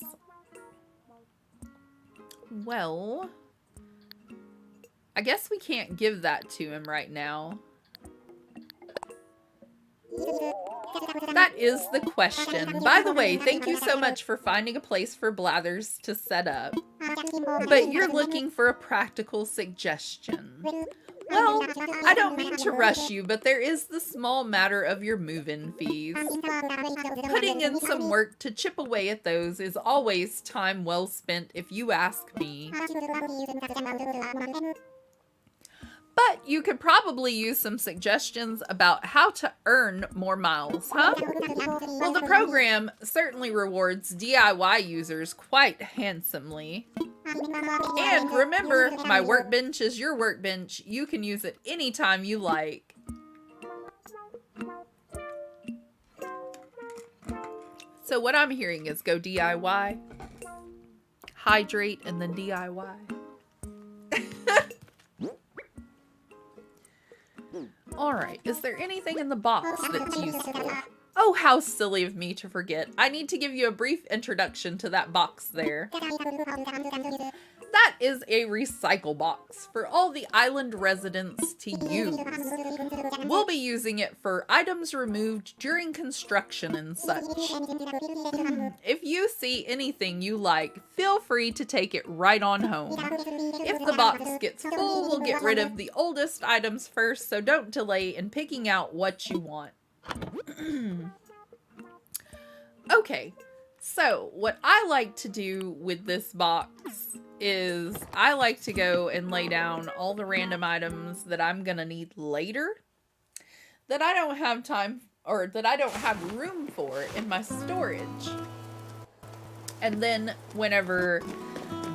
Well, I guess we can't give that to him right now. That is the question. By the way, thank you so much for finding a place for Blathers to set up. But you're looking for a practical suggestion. Well, I don't mean to rush you, but there is the small matter of your move-in fees. Putting in some work to chip away at those is always time well spent if you ask me. But you could probably use some suggestions about how to earn more miles, huh? Well, the program certainly rewards DIY users quite handsomely. And remember, my workbench is your workbench. You can use it anytime you like. So what I'm hearing is go DIY, hydrate, and then DIY. Alright, is there anything in the box that's useful? Oh, how silly of me to forget. I need to give you a brief introduction to that box there. That is a recycle box for all the island residents to use. We'll be using it for items removed during construction and such. If you see anything you like, feel free to take it right on home. If the box gets full, we'll get rid of the oldest items first, so don't delay in picking out what you want. Okay, so what I like to do with this box is I like to go and lay down all the random items that I'm gonna need later that I don't have time or that I don't have room for in my storage. And then whenever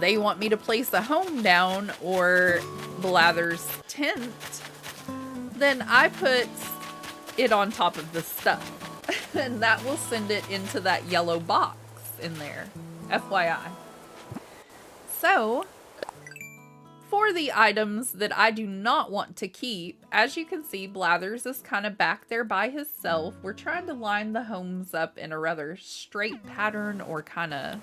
they want me to place a home down or Blather's tent, then I put it on top of the stuff. And that will send it into that yellow box in there. FYI. So, For the items that I do not want to keep, as you can see, Blathers is kind of back there by himself. We're trying to line the homes up in a rather straight pattern or kind of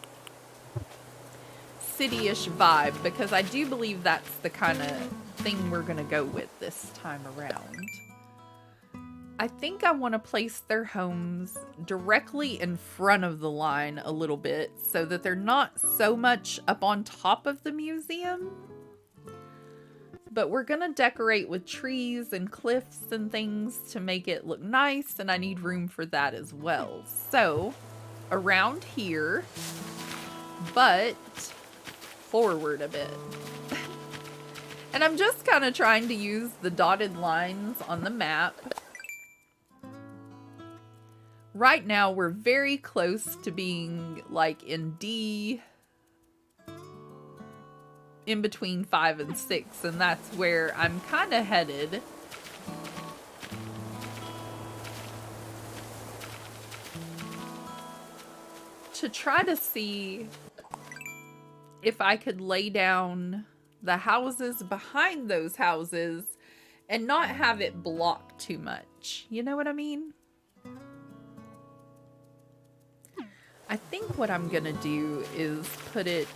city-ish vibe, because I do believe that's the kind of thing we're going to go with this time around. I think I want to place their homes directly in front of the line a little bit so that they're not so much up on top of the museum. But we're going to decorate with trees and cliffs and things to make it look nice, and I need room for that as well. So, around here, but forward a bit. And I'm just kind of trying to use the dotted lines on the map. Right now, we're very close to being like in D, in between 5 and 6, and that's where I'm kind of headed. To try to see if I could lay down the houses behind those houses and not have it block too much. You know what I mean? I think what I'm gonna do is put it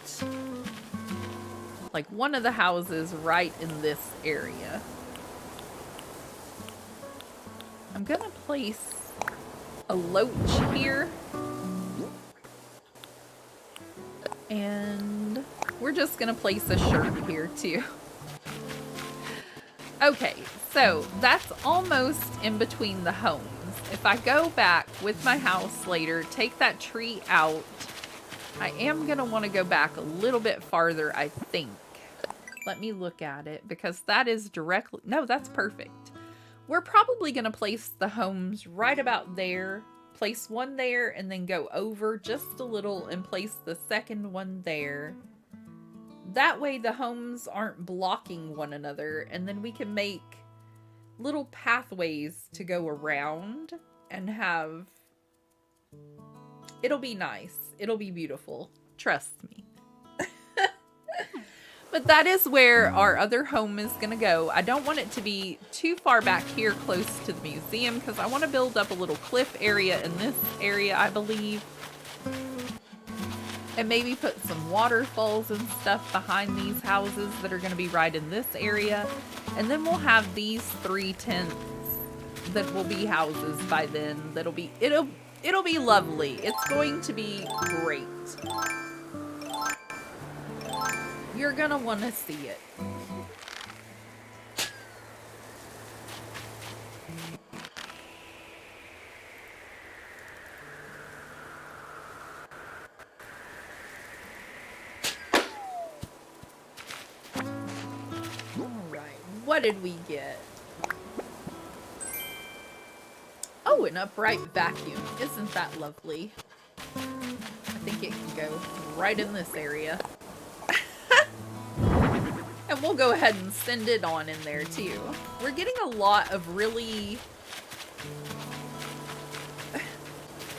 like one of the houses right in this area. I'm gonna place a loach here. And we're just gonna place a shirt here too. Okay, so that's almost in between the homes. If I go back with my house later, take that tree out, I am gonna want to go back a little bit farther, I think. Let me look at it, because that is directly... No, that's perfect. We're probably gonna place the homes right about there. Place one there and then go over just a little and place the second one there. That way the homes aren't blocking one another, and then we can make little pathways to go around and have... It'll be nice. It'll be beautiful. Trust me. But that is where our other home is going to go. I don't want it to be too far back here close to the museum, because I want to build up a little cliff area in this area, I believe. And maybe put some waterfalls and stuff behind these houses that are going to be right in this area. And then we'll have these 3 tents that will be houses by then. It'll be lovely. It's going to be great. You're gonna want to see it. Alright, what did we get? Oh, an upright vacuum. Isn't that lovely? I think it can go right in this area. And we'll go ahead and send it on in there too. We're getting a lot of really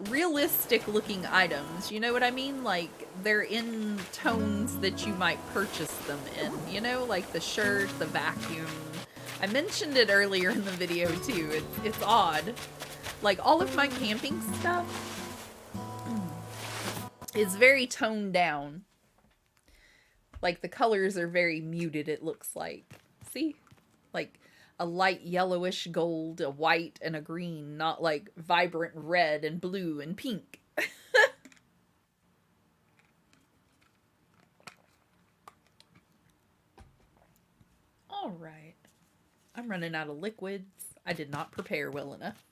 realistic looking items. You know what I mean? Like, they're in tones that you might purchase them in. You know, like the shirt, the vacuum. I mentioned it earlier in the video too. It's odd. Like, all of my camping stuff is very toned down. Like, the colors are very muted, it looks like. See? Like, a light yellowish gold, a white, and a green. Not, like, vibrant red and blue and pink. Alright. I'm running out of liquids. I did not prepare well enough.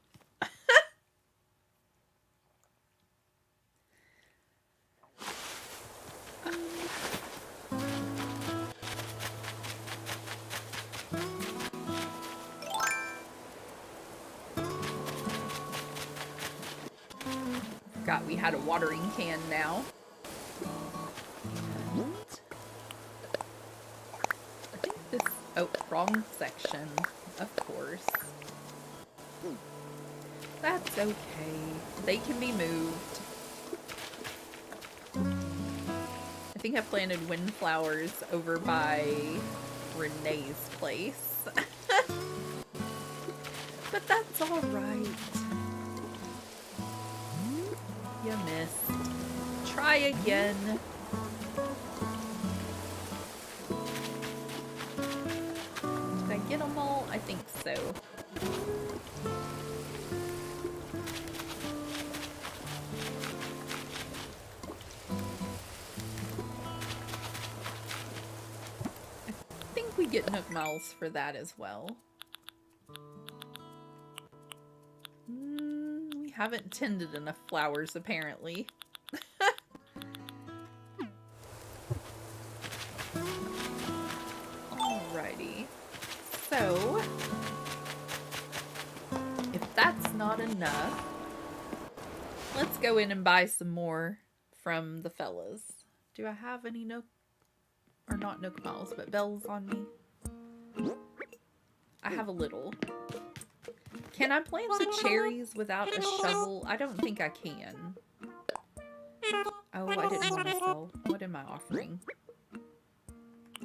Forgot we had a watering can now. And I think this... Oh, wrong section. Of course. That's okay. They can be moved. I think I planted windflowers over by Renee's place. But that's alright. You missed. Try again. Did I get them all? I think so. I think we get Nook Miles for that as well. We haven't tended enough flowers, apparently. Alrighty. So, if that's not enough, let's go in and buy some more from the fellas. Do I have any Nook, or not Nook Miles, but bells on me? I have a little. Can I plant the cherries without a shovel? I don't think I can. Oh, I didn't want to sell. What am I offering?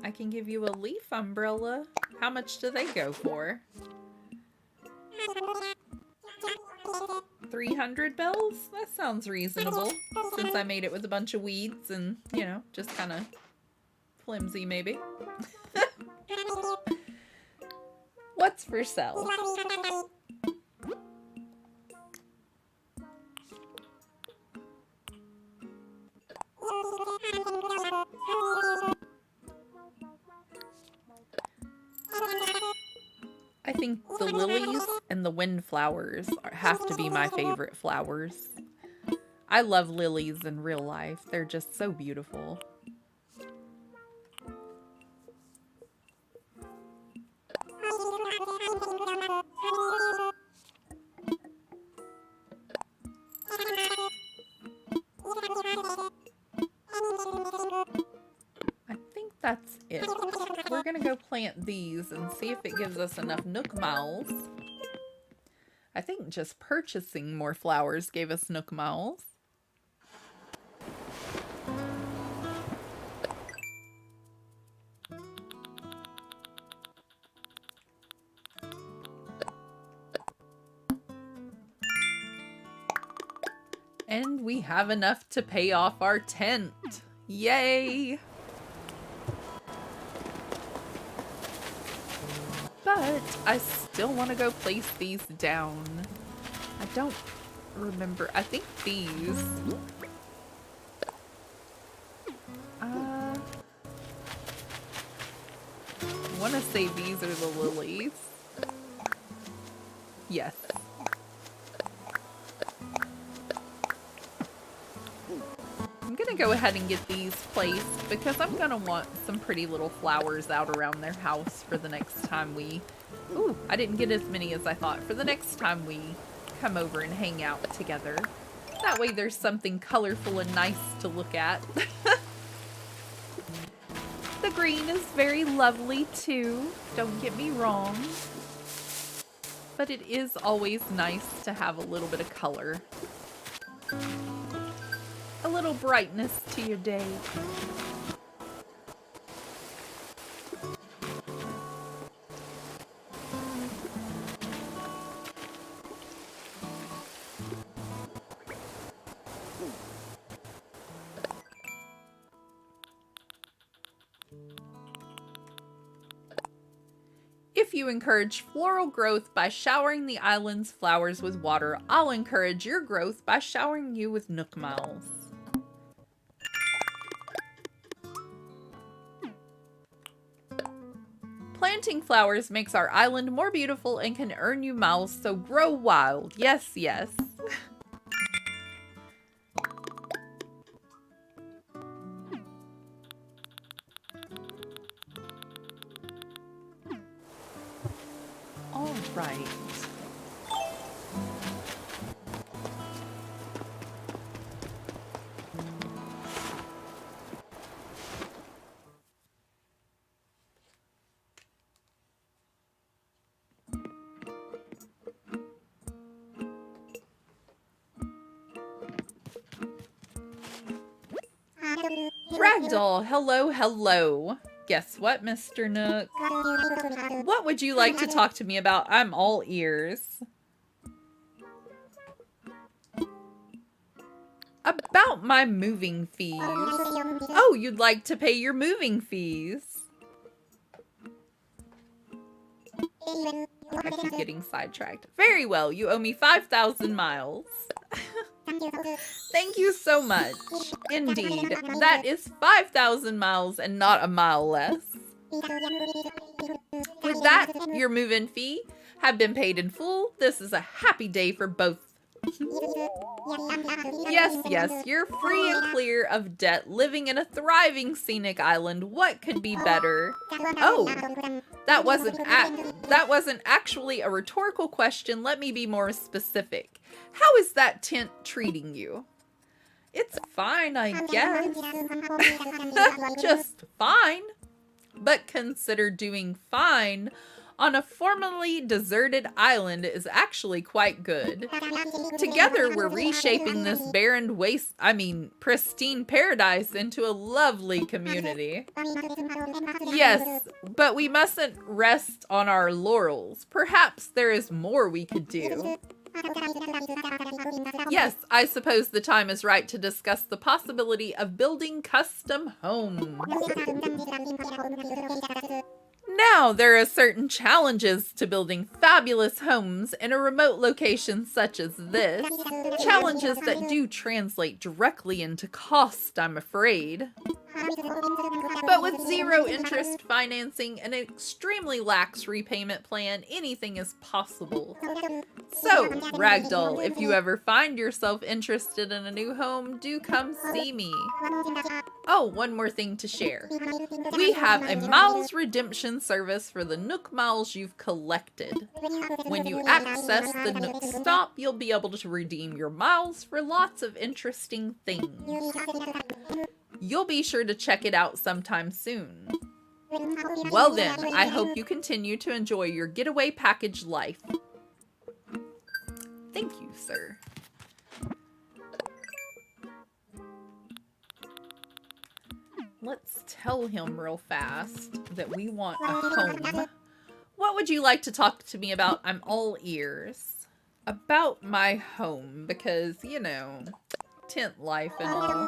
I can give you a leaf umbrella. How much do they go for? 300 bells? That sounds reasonable. Since I made it with a bunch of weeds and, you know, just kind of flimsy maybe. What's for sale? I think the lilies and the windflowers have to be my favorite flowers. I love lilies in real life. They're just so beautiful. I think that's it. We're gonna go plant these and see if it gives us enough Nook Miles. I think just purchasing more flowers gave us Nook Miles. And we have enough to pay off our tent. Yay! But I still want to go place these down. I don't remember. I think these. I want to say these are the lilies. Yes. I'm gonna go ahead and get these placed because I'm gonna want some pretty little flowers out around their house for the next time we... Ooh, I didn't get as many as I thought. For the next time we come over and hang out together. That way there's something colorful and nice to look at. The green is very lovely too, don't get me wrong. But it is always nice to have a little bit of color. A little brightness to your day. If you encourage floral growth by showering the island's flowers with water, I'll encourage your growth by showering you with Nook Miles. Planting flowers makes our island more beautiful and can earn you miles, so grow wild. Yes, yes. All right. Ragdoll, hello, hello. Guess what, Mr. Nook? What would you like to talk to me about? I'm all ears. About my moving fees. Oh, you'd like to pay your moving fees. I keep getting sidetracked. Very well, you owe me 5,000 miles. Thank you so much. Indeed, that is 5,000 miles and not a mile less. With that, your move-in fee have been paid in full. This is a happy day for both. Yes, you're free and clear of debt, living in a thriving scenic island. What could be better? Oh, that wasn't actually a rhetorical question. Let me be more specific. How is that tent treating you? It's fine, I guess. Just fine. But consider doing fine on a formerly deserted island is actually quite good. Together, we're reshaping this barren pristine paradise into a lovely community. Yes, but we mustn't rest on our laurels. Perhaps there is more we could do. Yes, I suppose the time is right to discuss the possibility of building custom homes. Now, there are certain challenges to building fabulous homes in a remote location such as this. Challenges that do translate directly into cost, I'm afraid. But with zero interest financing and an extremely lax repayment plan, anything is possible. So, Ragdoll, if you ever find yourself interested in a new home, do come see me. Oh, one more thing to share. We have a miles redemption service for the Nook miles you've collected. When you access the Nook Stop, you'll be able to redeem your miles for lots of interesting things. You'll be sure to check it out sometime soon. Well then, I hope you continue to enjoy your getaway package life. Thank you, sir. Let's tell him real fast that we want a home. What would you like to talk to me about? I'm all ears. About my home, because, you know, tent life and all.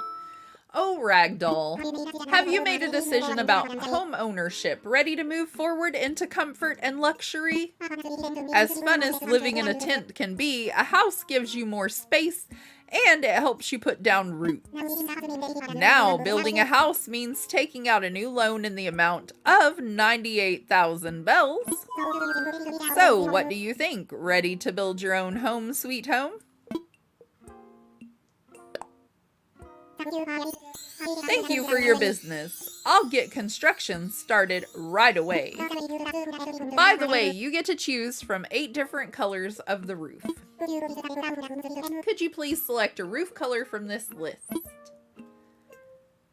Oh, Ragdoll, have you made a decision about home ownership? Ready to move forward into comfort and luxury? As fun as living in a tent can be, a house gives you more space and it helps you put down roots. Now, building a house means taking out a new loan in the amount of 98,000 bells. So, what do you think? Ready to build your own home, sweet home? Thank you for your business. I'll get construction started right away. By the way, you get to choose from 8 different colors of the roof. Could you please select a roof color from this list?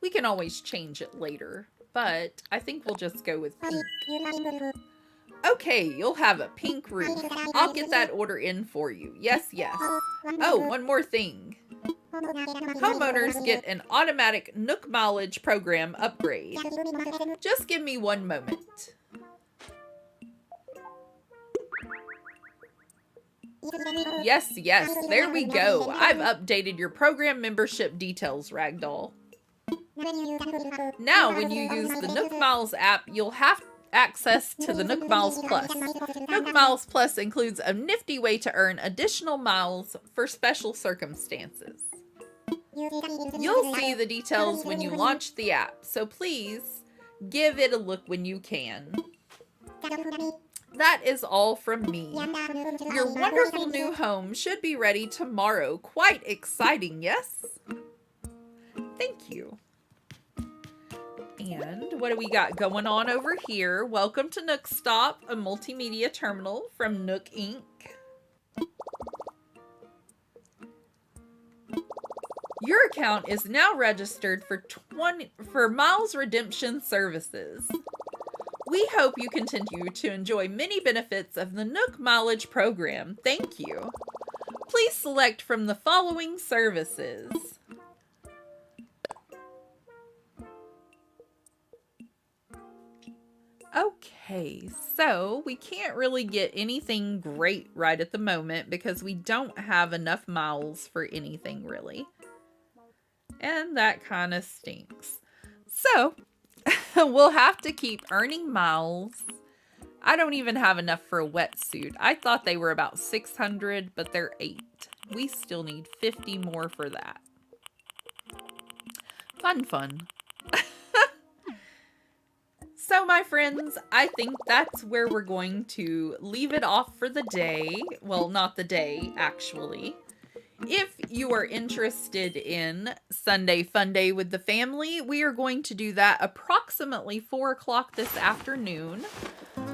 We can always change it later, but I think we'll just go with pink. Okay, you'll have a pink roof. I'll get that order in for you. Yes. Oh, one more thing. Homeowners get an automatic Nook mileage program upgrade. Just give me one moment. Yes, there we go. I've updated your program membership details, Ragdoll. Now, when you use the Nook Miles app, you'll have access to the Nook Miles Plus. Nook Miles Plus includes a nifty way to earn additional miles for special circumstances. You'll see the details when you launch the app, so please give it a look when you can. That is all from me. Your wonderful new home should be ready tomorrow. Quite exciting, yes? Thank you. And what do we got going on over here? Welcome to Nook Stop, a multimedia terminal from Nook Inc. Your account is now registered for miles redemption services. We hope you continue to enjoy many benefits of the Nook mileage program. Thank you. Please select from the following services. Okay, so we can't really get anything great right at the moment because we don't have enough miles for anything really. And that kind of stinks. So we'll have to keep earning miles. I don't even have enough for a wetsuit. I thought they were about 600, but they're 8. We still need 50 more for that. Fun. So, my friends, I think that's where we're going to leave it off for the day. Well, not the day, actually. If you are interested in Sunday Fun Day with the family, we are going to do that approximately 4 o'clock this afternoon.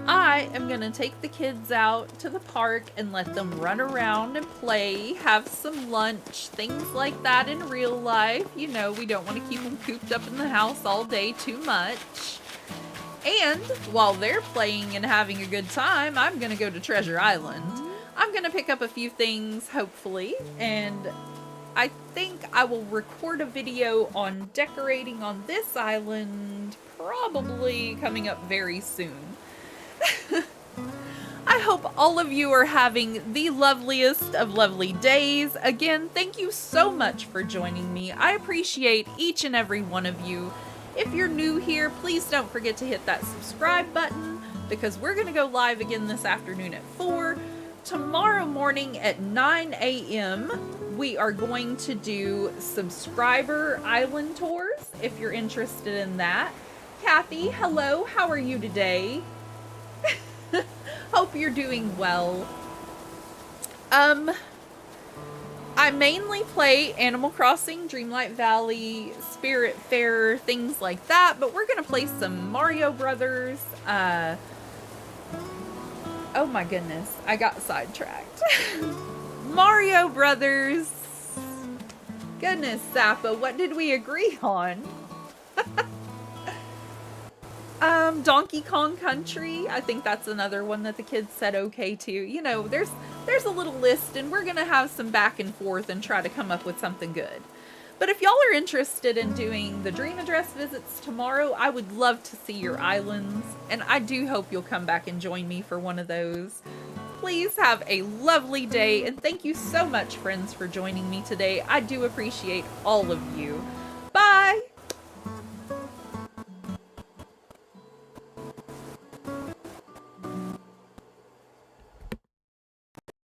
I am going to take the kids out to the park and let them run around and play, have some lunch, things like that in real life. You know, we don't want to keep them cooped up in the house all day too much. And while they're playing and having a good time, I'm going to go to Treasure Island. I'm going to pick up a few things, hopefully, and I think I will record a video on decorating on this island, probably coming up very soon. I hope all of you are having the loveliest of lovely days. Again, thank you so much for joining me. I appreciate each and every one of you. If you're new here, please don't forget to hit that subscribe button because we're going to go live again this afternoon at 4. Tomorrow morning at 9 a.m., we are going to do subscriber island tours if you're interested in that. Kathy, hello, how are you today? Hope you're doing well. I mainly play Animal Crossing, Dreamlight Valley, Spiritfarer, things like that, but we're going to play some Mario Brothers. Oh my goodness, I got sidetracked. Mario Brothers. Goodness, Zappa, what did we agree on? Donkey Kong Country. I think that's another one that the kids said okay to. You know, there's a little list and we're going to have some back and forth and try to come up with something good. But if y'all are interested in doing the Dream Address visits tomorrow, I would love to see your islands. And I do hope you'll come back and join me for one of those. Please have a lovely day. And thank you so much, friends, for joining me today. I do appreciate all of you.